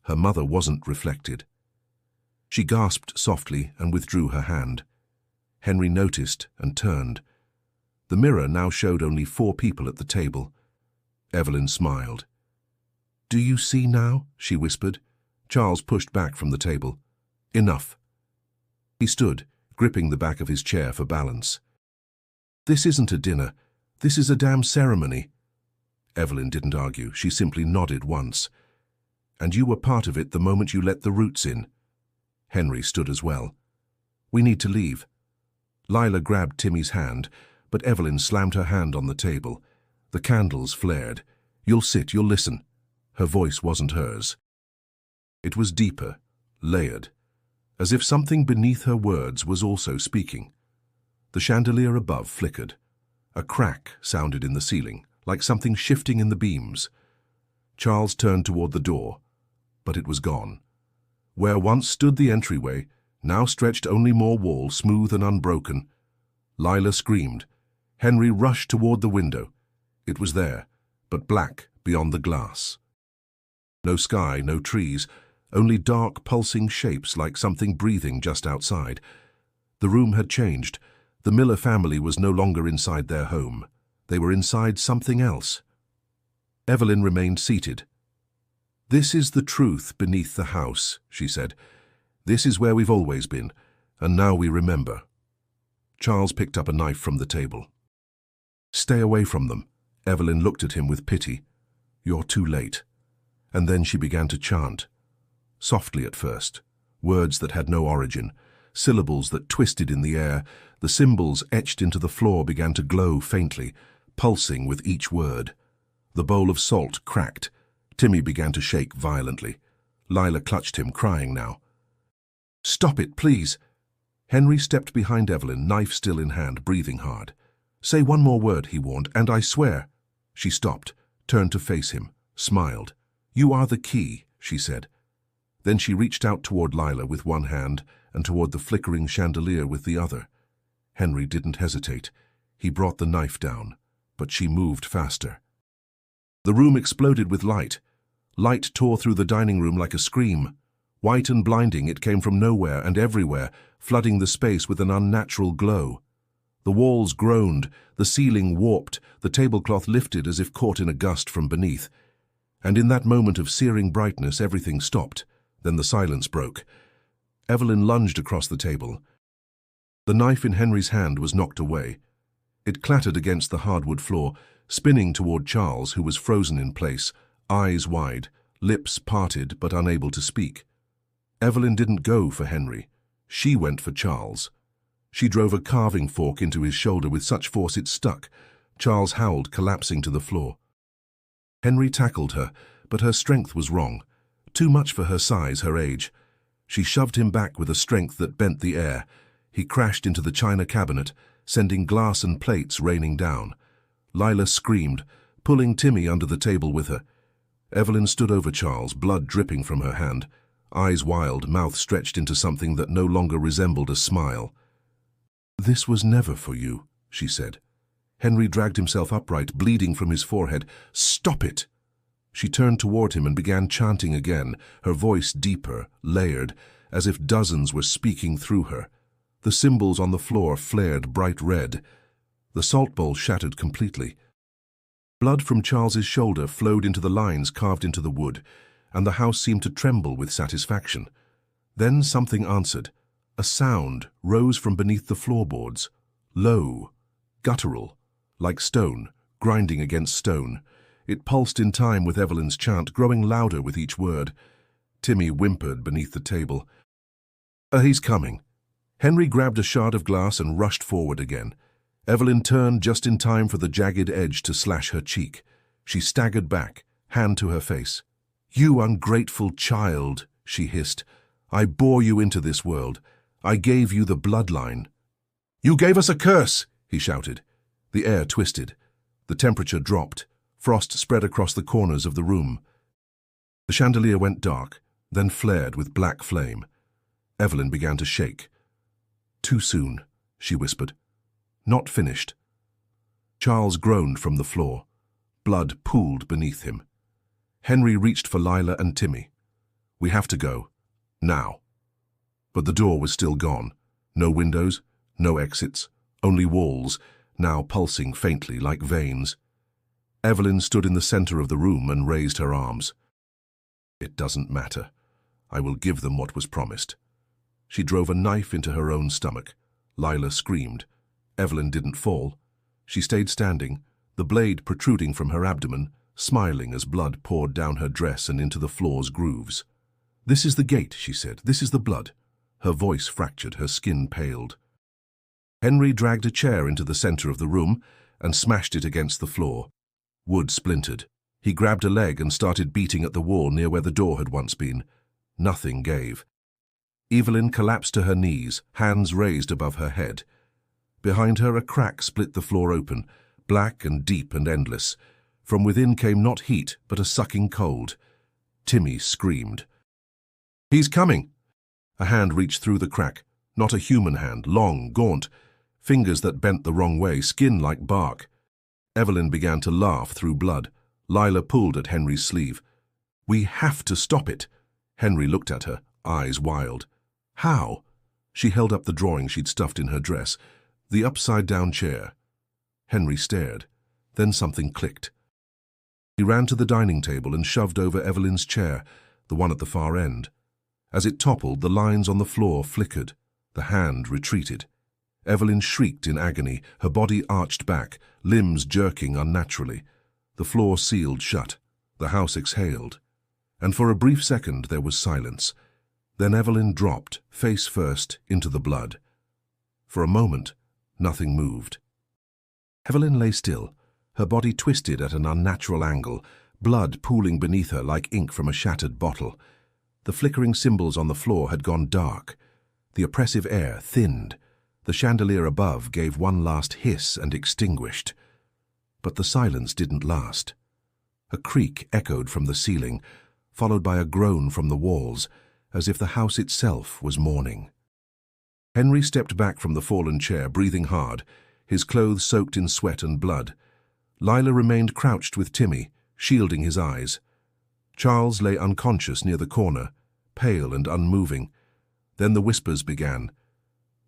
Her mother wasn't reflected. She gasped softly and withdrew her hand. Henry noticed and turned. The mirror now showed only 4 people at the table. Evelyn smiled. "Do you see now?" she whispered. Charles pushed back from the table. "Enough." He stood, gripping the back of his chair for balance. "This isn't a dinner. This is a damn ceremony." Evelyn didn't argue. She simply nodded once. "And you were part of it the moment you let the roots in." Henry stood as well. "We need to leave." Lila grabbed Timmy's hand, but Evelyn slammed her hand on the table. The candles flared. "You'll sit, you'll listen." Her voice wasn't hers. It was deeper, layered, as if something beneath her words was also speaking. The chandelier above flickered. A crack sounded in the ceiling, like something shifting in the beams. Charles turned toward the door, but it was gone. Where once stood the entryway, now stretched only more wall, smooth and unbroken. Lila screamed. Henry rushed toward the window. It was there, but black beyond the glass. No sky, no trees, only dark, pulsing shapes like something breathing just outside. The room had changed. The Miller family was no longer inside their home. They were inside something else. Evelyn remained seated. "This is the truth beneath the house," she said. "This is where we've always been, and now we remember." Charles picked up a knife from the table. "Stay away from them." Evelyn looked at him with pity. "You're too late." And then she began to chant. Softly at first, words that had no origin, syllables that twisted in the air. The symbols etched into the floor began to glow faintly, pulsing with each word. The bowl of salt cracked. Timmy began to shake violently. Lila clutched him, crying now. "Stop it, please." Henry stepped behind Evelyn, knife still in hand, breathing hard. "Say one more word," he warned, "and I swear." She stopped, turned to face him, smiled. "You are the key," she said. Then she reached out toward Lila with one hand and toward the flickering chandelier with the other. Henry didn't hesitate. He brought the knife down, but she moved faster. The room exploded with light. Light tore through the dining room like a scream. White and blinding, it came from nowhere and everywhere, flooding the space with an unnatural glow. The walls groaned, the ceiling warped, the tablecloth lifted as if caught in a gust from beneath. And in that moment of searing brightness, everything stopped. Then the silence broke. Evelyn lunged across the table. The knife in Henry's hand was knocked away. It clattered against the hardwood floor, spinning toward Charles, who was frozen in place, eyes wide, lips parted but unable to speak. Evelyn didn't go for Henry. She went for Charles. She drove a carving fork into his shoulder with such force it stuck. Charles howled, collapsing to the floor. Henry tackled her, but her strength was wrong. Too much for her size, her age. She shoved him back with a strength that bent the air. He crashed into the china cabinet, sending glass and plates raining down. Lila screamed, pulling Timmy under the table with her. Evelyn stood over Charles, blood dripping from her hand, eyes wild, mouth stretched into something that no longer resembled a smile. "This was never for you," she said. Henry dragged himself upright, bleeding from his forehead. "Stop it!" She turned toward him and began chanting again, her voice deeper, layered, as if dozens were speaking through her. The symbols on the floor flared bright red. The salt bowl shattered completely. Blood from Charles's shoulder flowed into the lines carved into the wood, and the house seemed to tremble with satisfaction. Then something answered. A sound rose from beneath the floorboards, low, guttural, like stone, grinding against stone. It pulsed in time with Evelyn's chant, growing louder with each word. Timmy whimpered beneath the table. He's coming." Henry grabbed a shard of glass and rushed forward again. Evelyn turned just in time for the jagged edge to slash her cheek. She staggered back, hand to her face. "You ungrateful child," she hissed. "I bore you into this world. I gave you the bloodline." "You gave us a curse!" he shouted. The air twisted. The temperature dropped. Frost spread across the corners of the room. The chandelier went dark, then flared with black flame. Evelyn began to shake. "Too soon," she whispered. "Not finished." Charles groaned from the floor. Blood pooled beneath him. Henry reached for Lila and Timmy. "We have to go. Now." But the door was still gone. No windows, no exits, only walls, now pulsing faintly like veins. Evelyn stood in the center of the room and raised her arms. "It doesn't matter. I will give them what was promised." She drove a knife into her own stomach. Lila screamed. Evelyn didn't fall. She stayed standing, the blade protruding from her abdomen, smiling as blood poured down her dress and into the floor's grooves. "This is the gate," she said. "This is the blood." Her voice fractured, her skin paled. Henry dragged a chair into the center of the room and smashed it against the floor. Wood splintered. He grabbed a leg and started beating at the wall near where the door had once been. Nothing gave. Evelyn collapsed to her knees, hands raised above her head. Behind her, a crack split the floor open, black and deep and endless. From within came not heat, but a sucking cold. Timmy screamed. "He's coming!" A hand reached through the crack. Not a human hand, long, gaunt, fingers that bent the wrong way, skin like bark. Evelyn began to laugh through blood. Lila pulled at Henry's sleeve. "We have to stop it." Henry looked at her, eyes wild. "How?" She held up the drawing she'd stuffed in her dress. The upside-down chair. Henry stared. Then something clicked. He ran to the dining table and shoved over Evelyn's chair, the one at the far end. As it toppled, the lines on the floor flickered. The hand retreated. Evelyn shrieked in agony, her body arched back, limbs jerking unnaturally. The floor sealed shut. The house exhaled. And for a brief second there was silence. Then Evelyn dropped, face first, into the blood. For a moment, nothing moved. Evelyn lay still, her body twisted at an unnatural angle, blood pooling beneath her like ink from a shattered bottle. The flickering symbols on the floor had gone dark. The oppressive air thinned. The chandelier above gave one last hiss and extinguished. But the silence didn't last. A creak echoed from the ceiling, followed by a groan from the walls, as if the house itself was mourning. Henry stepped back from the fallen chair, breathing hard, his clothes soaked in sweat and blood. Lila remained crouched with Timmy, shielding his eyes. Charles lay unconscious near the corner, pale and unmoving. Then the whispers began.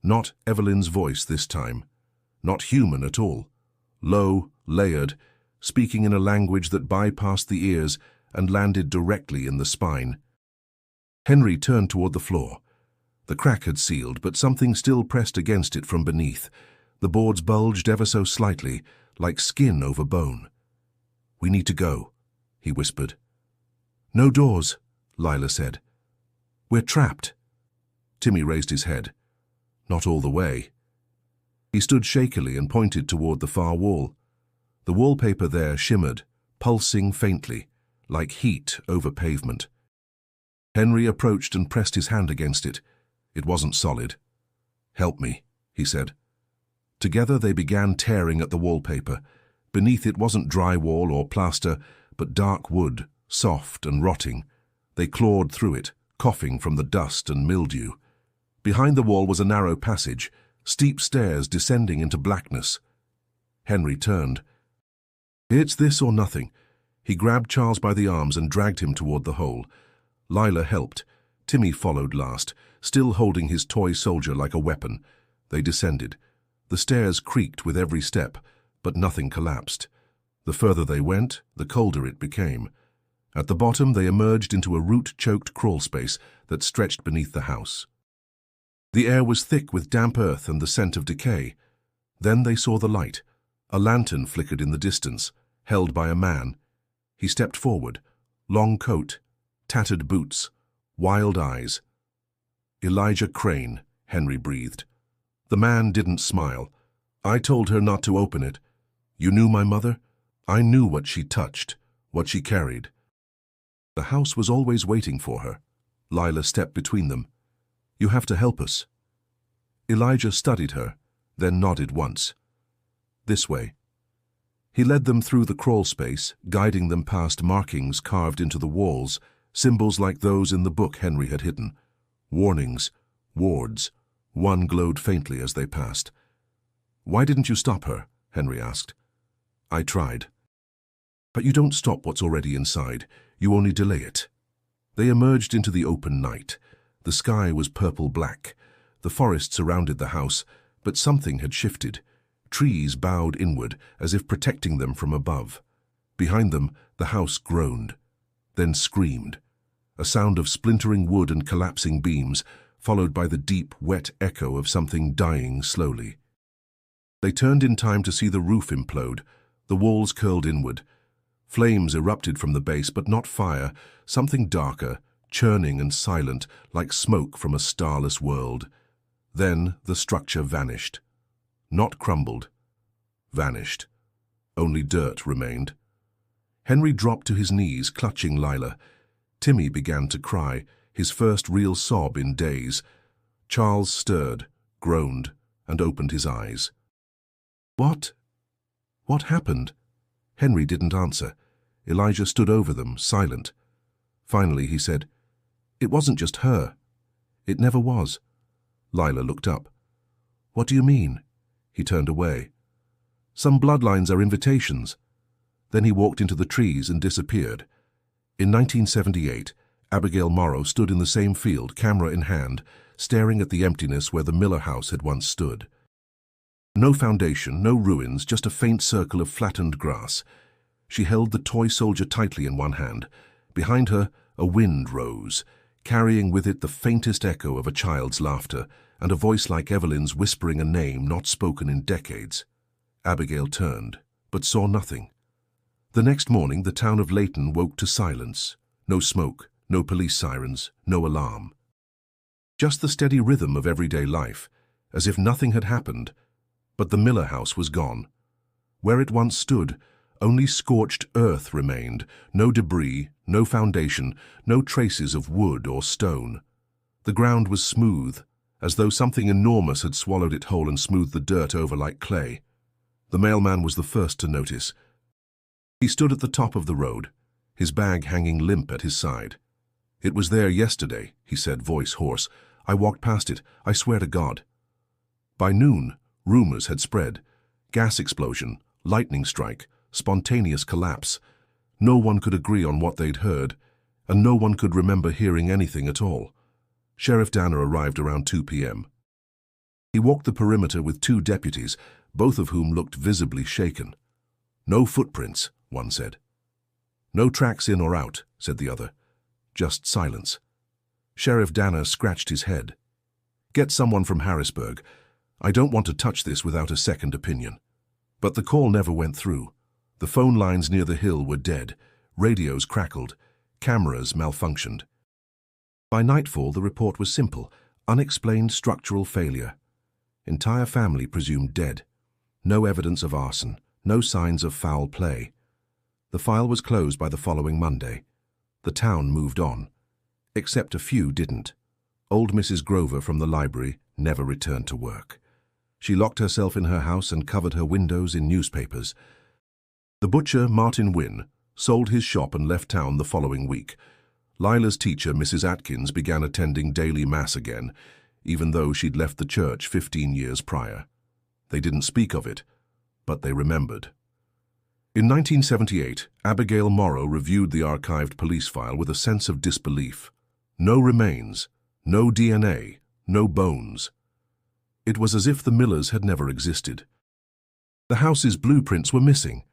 Not Evelyn's voice this time. Not human at all. Low, layered, speaking in a language that bypassed the ears and landed directly in the spine. Henry turned toward the floor. The crack had sealed, but something still pressed against it from beneath. The boards bulged ever so slightly, like skin over bone. "We need to go," he whispered. "No doors," Lila said. "We're trapped." Timmy raised his head. "Not all the way." He stood shakily and pointed toward the far wall. The wallpaper there shimmered, pulsing faintly, like heat over pavement. Henry approached and pressed his hand against it. It wasn't solid. "Help me," he said. Together they began tearing at the wallpaper. Beneath it wasn't drywall or plaster, but dark wood, soft and rotting. They clawed through it, coughing from the dust and mildew. Behind the wall was a narrow passage, steep stairs descending into blackness. Henry turned. "It's this or nothing." He grabbed Charles by the arms and dragged him toward the hole. Lila helped. Timmy followed last, still holding his toy soldier like a weapon. They descended. The stairs creaked with every step, but nothing collapsed. The further they went, the colder it became. At the bottom, they emerged into a root-choked crawl space that stretched beneath the house. The air was thick with damp earth and the scent of decay. Then they saw the light. A lantern flickered in the distance, held by a man. He stepped forward. Long coat, tattered boots, wild eyes. "Elijah Crane," Henry breathed. The man didn't smile. "I told her not to open it. You knew my mother? I knew what she touched, what she carried." The house was always waiting for her. Lila stepped between them. "You have to help us." Elijah studied her, then nodded once. "This way." He led them through the crawl space, guiding them past markings carved into the walls, symbols like those in the book Henry had hidden. Warnings, wards. One glowed faintly as they passed. "Why didn't you stop her?" Henry asked. "I tried." "But you don't stop what's already inside. You only delay it." They emerged into the open night. The sky was purple-black. The forest surrounded the house, but something had shifted. Trees bowed inward, as if protecting them from above. Behind them, the house groaned, then screamed. A sound of splintering wood and collapsing beams, followed by the deep, wet echo of something dying slowly. They turned in time to see the roof implode. The walls curled inward. Flames erupted from the base, but not fire, something darker, churning and silent, like smoke from a starless world. Then the structure vanished. Not crumbled. Vanished. Only dirt remained. Henry dropped to his knees, clutching Lila. Timmy began to cry, his first real sob in days. Charles stirred, groaned, and opened his eyes. "What? What happened?" Henry didn't answer. Elijah stood over them, silent. Finally he said, "It wasn't just her. It never was." Lila looked up. "What do you mean?" He turned away. "Some bloodlines are invitations." Then he walked into the trees and disappeared. In 1978, Abigail Morrow stood in the same field, camera in hand, staring at the emptiness where the Miller house had once stood. No foundation, no ruins, just a faint circle of flattened grass. She held the toy soldier tightly in one hand. Behind her, a wind rose, carrying with it the faintest echo of a child's laughter, and a voice like Evelyn's whispering a name not spoken in decades. Abigail turned, but saw nothing. The next morning, the town of Layton woke to silence. No smoke, no police sirens, no alarm. Just the steady rhythm of everyday life, as if nothing had happened. But the Miller house was gone. Where it once stood, only scorched earth remained, no debris, no foundation, no traces of wood or stone. The ground was smooth, as though something enormous had swallowed it whole and smoothed the dirt over like clay. The mailman was the first to notice. He stood at the top of the road, his bag hanging limp at his side. "It was there yesterday," he said, voice hoarse. "I walked past it, I swear to God." By noon, rumors had spread. Gas explosion, lightning strike, spontaneous collapse. No one could agree on what they'd heard, and no one could remember hearing anything at all. Sheriff Danner arrived around 2 p.m. He walked the perimeter with 2 deputies, both of whom looked visibly shaken. "No footprints," one said. "No tracks in or out," said the other. Just silence. Sheriff Danner scratched his head. "Get someone from Harrisburg. I don't want to touch this without a second opinion." But the call never went through. The phone lines near the hill were dead. Radios crackled. Cameras malfunctioned. By nightfall, the report was simple: unexplained structural failure. Entire family presumed dead. No evidence of arson. No signs of foul play. The file was closed by the following Monday. The town moved on. Except a few didn't. Old Mrs. Grover from the library never returned to work. She locked herself in her house and covered her windows in newspapers. The butcher, Martin Wynne, sold his shop and left town the following week. Lila's teacher, Mrs. Atkins, began attending daily mass again, even though she'd left the church 15 years prior. They didn't speak of it, but they remembered. In 1978, Abigail Morrow reviewed the archived police file with a sense of disbelief. No remains, no DNA, no bones. It was as if the Millers had never existed. The house's blueprints were missing.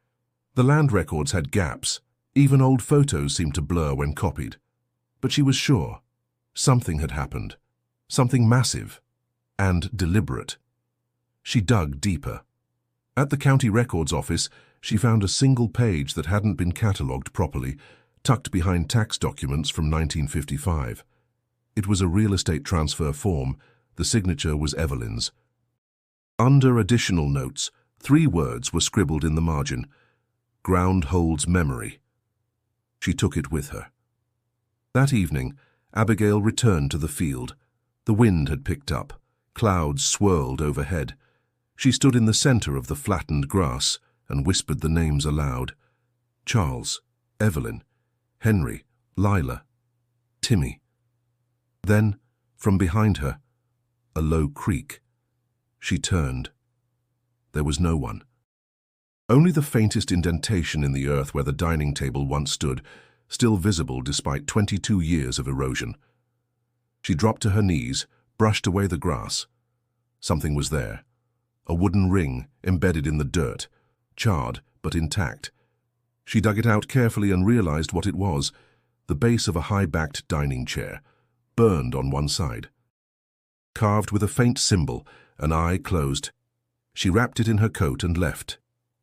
The land records had gaps. Even old photos seemed to blur when copied. But she was sure. Something had happened. Something massive and deliberate. She dug deeper. At the county records office, she found a single page that hadn't been catalogued properly, tucked behind tax documents from 1955. It was a real estate transfer form. The signature was Evelyn's. Under additional notes, 3 words were scribbled in the margin: "Ground holds memory." She took it with her. That evening, Abigail returned to the field. The wind had picked up. Clouds swirled overhead. She stood in the center of the flattened grass and whispered the names aloud. Charles, Evelyn, Henry, Lila, Timmy. Then, from behind her, a low creak. She turned. There was no one. Only the faintest indentation in the earth where the dining table once stood, still visible despite 22 years of erosion. She dropped to her knees, brushed away the grass. Something was there. A wooden ring embedded in the dirt, charred but intact. She dug it out carefully and realized what it was: the base of a high-backed dining chair, burned on one side. Carved with a faint symbol, an eye closed. She wrapped it in her coat and left.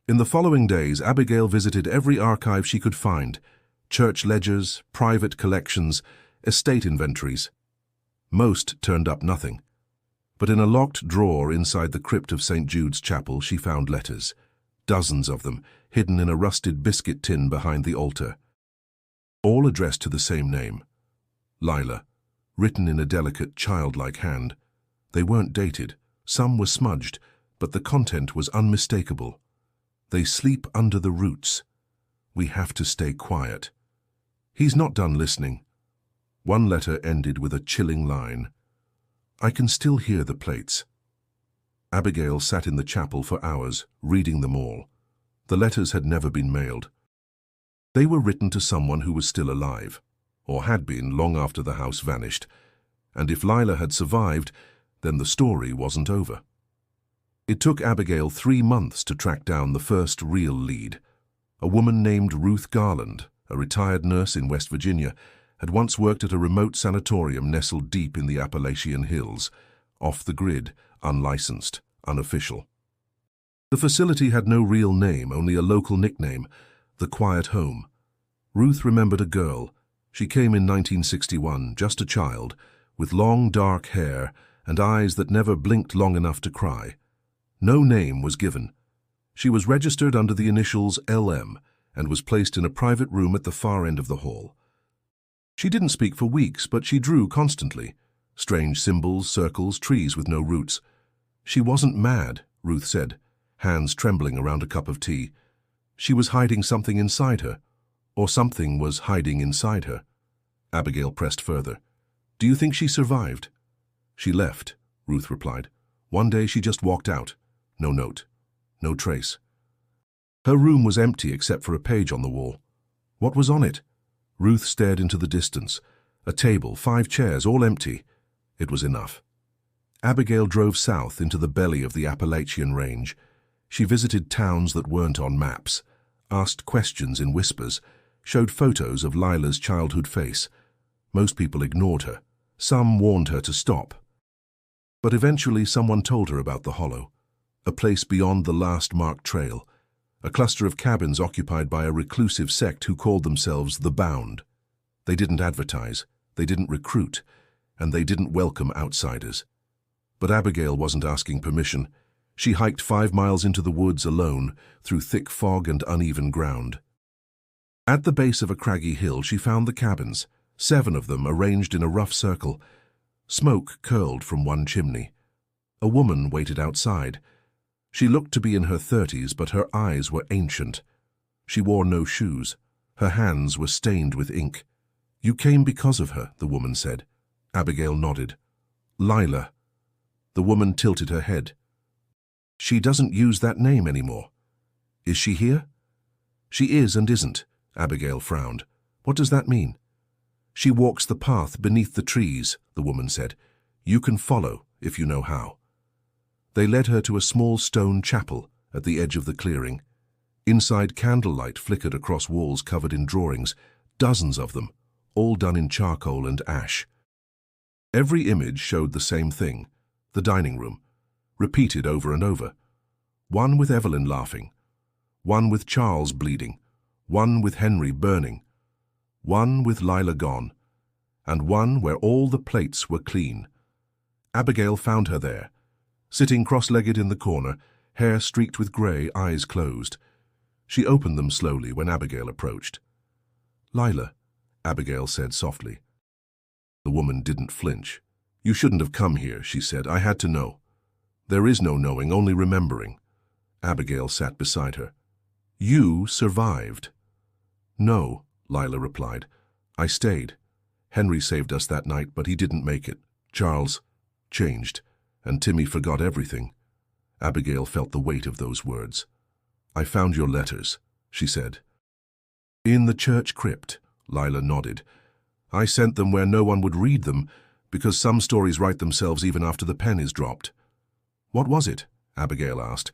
In the following days, Abigail visited every archive she could find: church ledgers, private collections, estate inventories. Most turned up nothing. But in a locked drawer inside the crypt of St. Jude's Chapel, she found letters. Dozens of them, hidden in a rusted biscuit tin behind the altar. All addressed to the same name: Lila, written in a delicate, childlike hand. They weren't dated. Some were smudged, but the content was unmistakable. They sleep under the roots. We have to stay quiet. He's not done listening. One letter ended with a chilling line: I can still hear the plates. Abigail sat in the chapel for hours, reading them all. The letters had never been mailed. They were written to someone who was still alive, or had been long after the house vanished. And if Lila had survived, then the story wasn't over. It took Abigail 3 months to track down the first real lead. A woman named Ruth Garland, a retired nurse in West Virginia, had once worked at a remote sanatorium nestled deep in the Appalachian Hills, off the grid, unlicensed, unofficial. The facility had no real name, only a local nickname: the Quiet Home. Ruth remembered a girl. She came in 1961, just a child, with long dark hair and eyes that never blinked long enough to cry. No name was given. She was registered under the initials LM and was placed in a private room at the far end of the hall. She didn't speak for weeks, but she drew constantly. Strange symbols, circles, trees with no roots. She wasn't mad, Ruth said, hands trembling around a cup of tea. She was hiding something inside her, or something was hiding inside her. Abigail pressed further. Do you think she survived? She left, Ruth replied. One day she just walked out. No note. No trace. Her room was empty except for a page on the wall. What was on it? Ruth stared into the distance. A table, 5 chairs, all empty. It was enough. Abigail drove south into the belly of the Appalachian Range. She visited towns that weren't on maps, asked questions in whispers, showed photos of Lila's childhood face. Most people ignored her. Some warned her to stop. But eventually someone told her about the Hollow, a place beyond the last marked trail, a cluster of cabins occupied by a reclusive sect who called themselves the Bound. They didn't advertise, they didn't recruit, and they didn't welcome outsiders. But Abigail wasn't asking permission. She hiked 5 miles into the woods alone, through thick fog and uneven ground. At the base of a craggy hill, she found the cabins, 7 of them arranged in a rough circle. Smoke curled from one chimney. A woman waited outside. She looked to be in her 30s, but her eyes were ancient. She wore no shoes. Her hands were stained with ink. "You came because of her," the woman said. Abigail nodded. "Lila." The woman tilted her head. "She doesn't use that name anymore. Is she here?" "She is and isn't," Abigail frowned. "What does that mean?" "She walks the path beneath the trees," the woman said. "You can follow, if you know how." They led her to a small stone chapel at the edge of the clearing. Inside, candlelight flickered across walls covered in drawings, dozens of them, all done in charcoal and ash. Every image showed the same thing, the dining room, repeated over and over. One with Evelyn laughing, one with Charles bleeding, one with Henry burning, one with Lila gone, and one where all the plates were clean. Abigail found her there, sitting cross-legged in the corner, hair streaked with grey, eyes closed. She opened them slowly when Abigail approached. "Lila," Abigail said softly. The woman didn't flinch. "You shouldn't have come here," she said. "I had to know." "There is no knowing, only remembering." Abigail sat beside her. "You survived." "No," Lila replied. "I stayed. Henry saved us that night, but he didn't make it. Charles changed, and Timmy forgot everything." Abigail felt the weight of those words. "I found your letters," she said. "In the church crypt," Lila nodded. "I sent them where no one would read them, because some stories write themselves even after the pen is dropped." "What was it?" Abigail asked.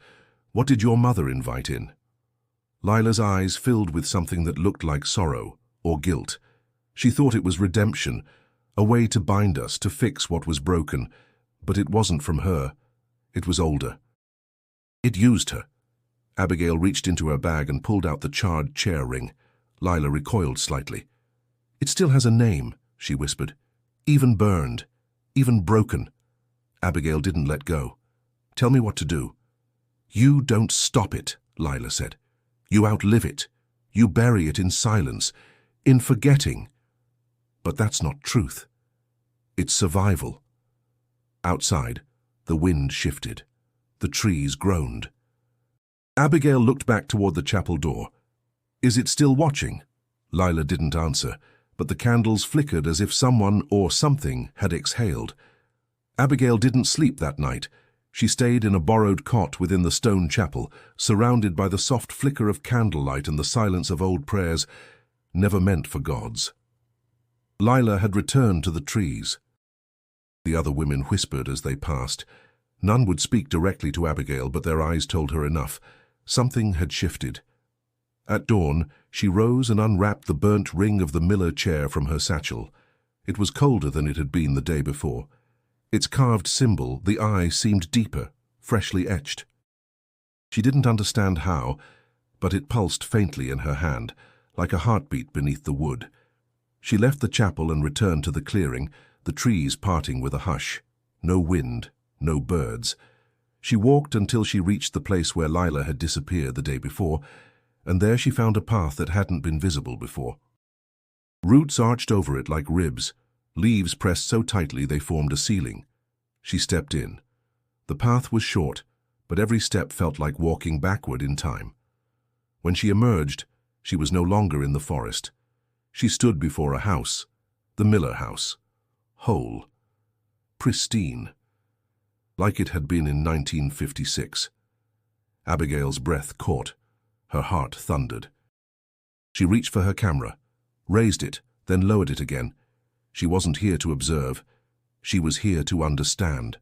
"What did your mother invite in?" Lila's eyes filled with something that looked like sorrow or guilt. She thought it was redemption, a way to bind us, to fix what was broken, but it wasn't from her. It was older. It used her. Abigail reached into her bag and pulled out the charred chair ring. Lila recoiled slightly. "It still has a name," she whispered. "Even burned, even broken." Abigail didn't let go. "Tell me what to do." "You don't stop it," Lila said. "You outlive it. You bury it in silence, in forgetting." But that's not truth. It's survival. Outside, the wind shifted. The trees groaned. Abigail looked back toward the chapel door. "Is it still watching?" Lila didn't answer, but the candles flickered as if someone or something had exhaled. Abigail didn't sleep that night. She stayed in a borrowed cot within the stone chapel, surrounded by the soft flicker of candlelight and the silence of old prayers, never meant for gods. Lila had returned to the trees. The other women whispered as they passed. None would speak directly to Abigail, but their eyes told her enough. Something had shifted. At dawn, she rose and unwrapped the burnt ring of the Miller chair from her satchel. It was colder than it had been the day before. Its carved symbol, the eye, seemed deeper, freshly etched. She didn't understand how, but it pulsed faintly in her hand, like a heartbeat beneath the wood. She left the chapel and returned to the clearing, the trees parting with a hush. No wind, no birds. She walked until she reached the place where Lila had disappeared the day before, and there she found a path that hadn't been visible before. Roots arched over it like ribs, leaves pressed so tightly they formed a ceiling. She stepped in. The path was short, but every step felt like walking backward in time. When she emerged, she was no longer in the forest. She stood before a house, the Miller house, whole, pristine, like it had been in 1956. Abigail's breath caught. Her heart thundered. She reached for her camera, raised it, then lowered it again. She wasn't here to observe. She was here to understand.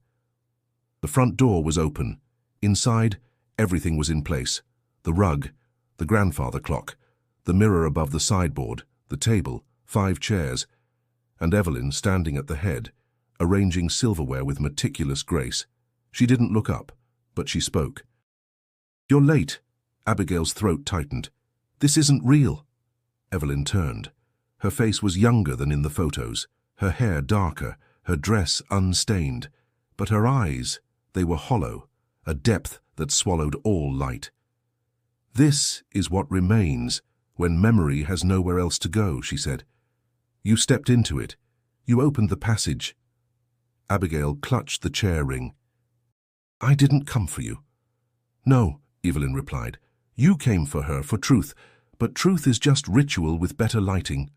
The front door was open. Inside, Everything was in place. The rug, the grandfather clock, the mirror above the sideboard, the table, 5 chairs, and Evelyn standing at the head, arranging silverware with meticulous grace. She didn't look up, but she spoke. "You're late." Abigail's throat tightened. "This isn't real." Evelyn turned. Her face was younger than in the photos, her hair darker, her dress unstained. But her eyes, they were hollow, a depth that swallowed all light. "This is what remains when memory has nowhere else to go," she said. "You stepped into it. You opened the passage." Abigail clutched the chair ring. "I didn't come for you." "No," Evelyn replied. "You came for her, for truth, but truth is just ritual with better lighting."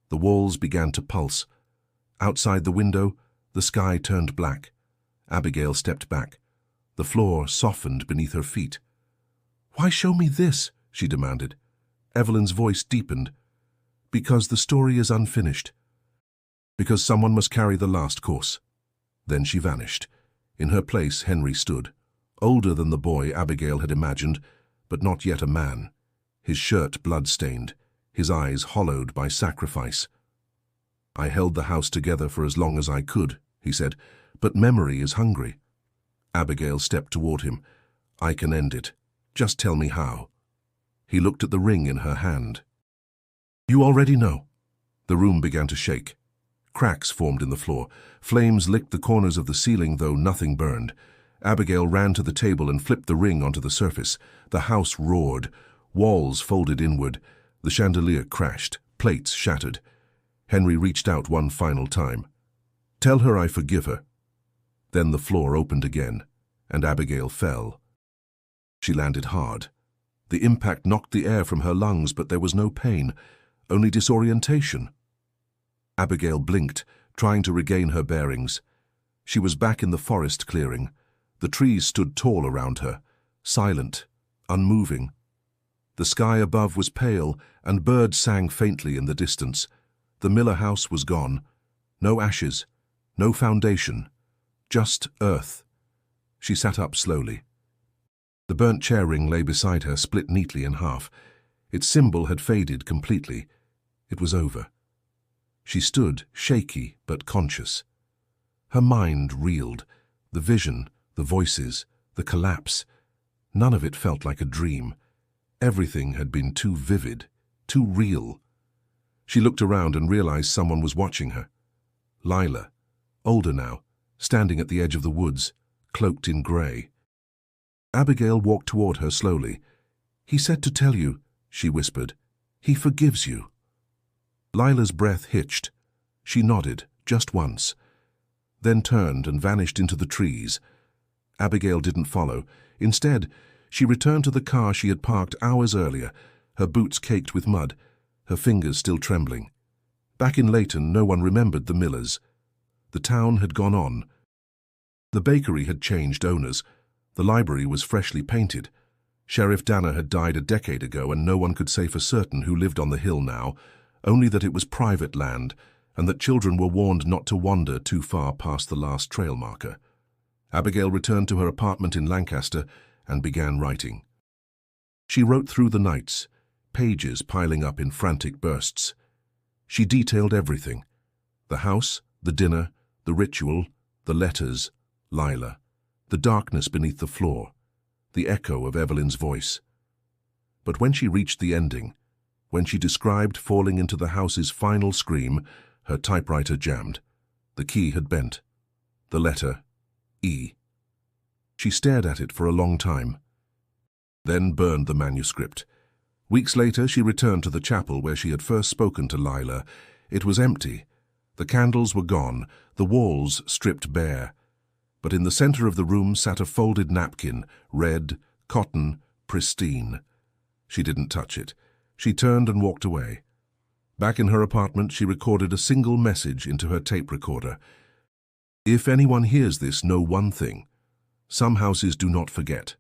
The walls began to pulse. Outside the window, the sky turned black. Abigail stepped back. The floor softened beneath her feet. "Why show me this?" she demanded. Evelyn's voice deepened. "Because the story is unfinished. Because someone must carry the last course." Then she vanished. In her place, Henry stood, older than the boy Abigail had imagined, but not yet a man. His shirt blood-stained, his eyes hollowed by sacrifice. "I held the house together for as long as I could," he said, "but memory is hungry." Abigail stepped toward him. "I can end it. Just tell me how." He looked at the ring in her hand. "You already know." The room began to shake. Cracks formed in the floor. Flames licked the corners of the ceiling, though nothing burned. Abigail ran to the table and flipped the ring onto the surface. The house roared. Walls folded inward. The chandelier crashed. Plates shattered. Henry reached out one final time. "Tell her I forgive her." Then the floor opened again, and Abigail fell. She landed hard. The impact knocked the air from her lungs, but there was no pain, only disorientation. Abigail blinked, trying to regain her bearings. She was back in the forest clearing. The trees stood tall around her, silent, unmoving. The sky above was pale, and birds sang faintly in the distance. The Miller house was gone. No ashes, no foundation, just earth. She sat up slowly. The burnt chair ring lay beside her, split neatly in half. Its symbol had faded completely. It was over. She stood, shaky but conscious. Her mind reeled. The vision, the voices, the collapse. None of it felt like a dream. Everything had been too vivid, too real. She looked around and realized someone was watching her. Lila, older now, standing at the edge of the woods, cloaked in grey. Abigail walked toward her slowly. "He said to tell you," she whispered. "He forgives you." Lila's breath hitched. She nodded, just once, then turned and vanished into the trees. Abigail didn't follow. Instead, she returned to the car she had parked hours earlier, her boots caked with mud, her fingers still trembling. Back in Leighton, no one remembered the Millers. The town had gone on. The bakery had changed owners. The library was freshly painted. Sheriff Danner had died a decade ago, and no one could say for certain who lived on the hill now, only that it was private land, and that children were warned not to wander too far past the last trail marker. Abigail returned to her apartment in Lancaster and began writing. She wrote through the nights, pages piling up in frantic bursts. She detailed everything: the house, the dinner, the ritual, the letters, Lila, the darkness beneath the floor, the echo of Evelyn's voice. But when she reached the ending, when she described falling into the house's final scream, her typewriter jammed. The key had bent. The letter, E. She stared at it for a long time, then burned the manuscript. Weeks later, she returned to the chapel where she had first spoken to Lila. It was empty. The candles were gone, the walls stripped bare. But in the center of the room sat a folded napkin, red, cotton, pristine. She didn't touch it. She turned and walked away. Back in her apartment, she recorded a single message into her tape recorder. "If anyone hears this, know one thing. Some houses do not forget.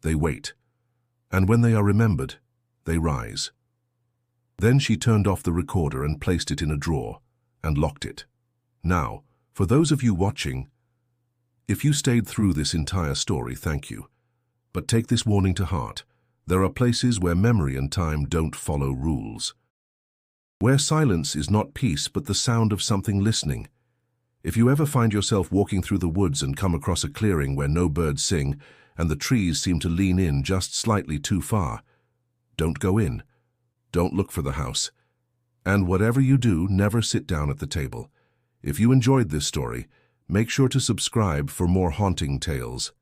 They wait. And when they are remembered, they rise." Then she turned off the recorder and placed it in a drawer and locked it. Now, for those of you watching, if you stayed through this entire story, thank you. But take this warning to heart. There are places where memory and time don't follow rules. Where silence is not peace but the sound of something listening. If you ever find yourself walking through the woods and come across a clearing where no birds sing and the trees seem to lean in just slightly too far, don't go in. Don't look for the house. And whatever you do, never sit down at the table. If you enjoyed this story, make sure to subscribe for more haunting tales.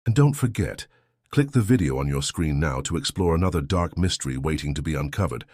And don't forget, click the video on your screen now to explore another dark mystery waiting to be uncovered.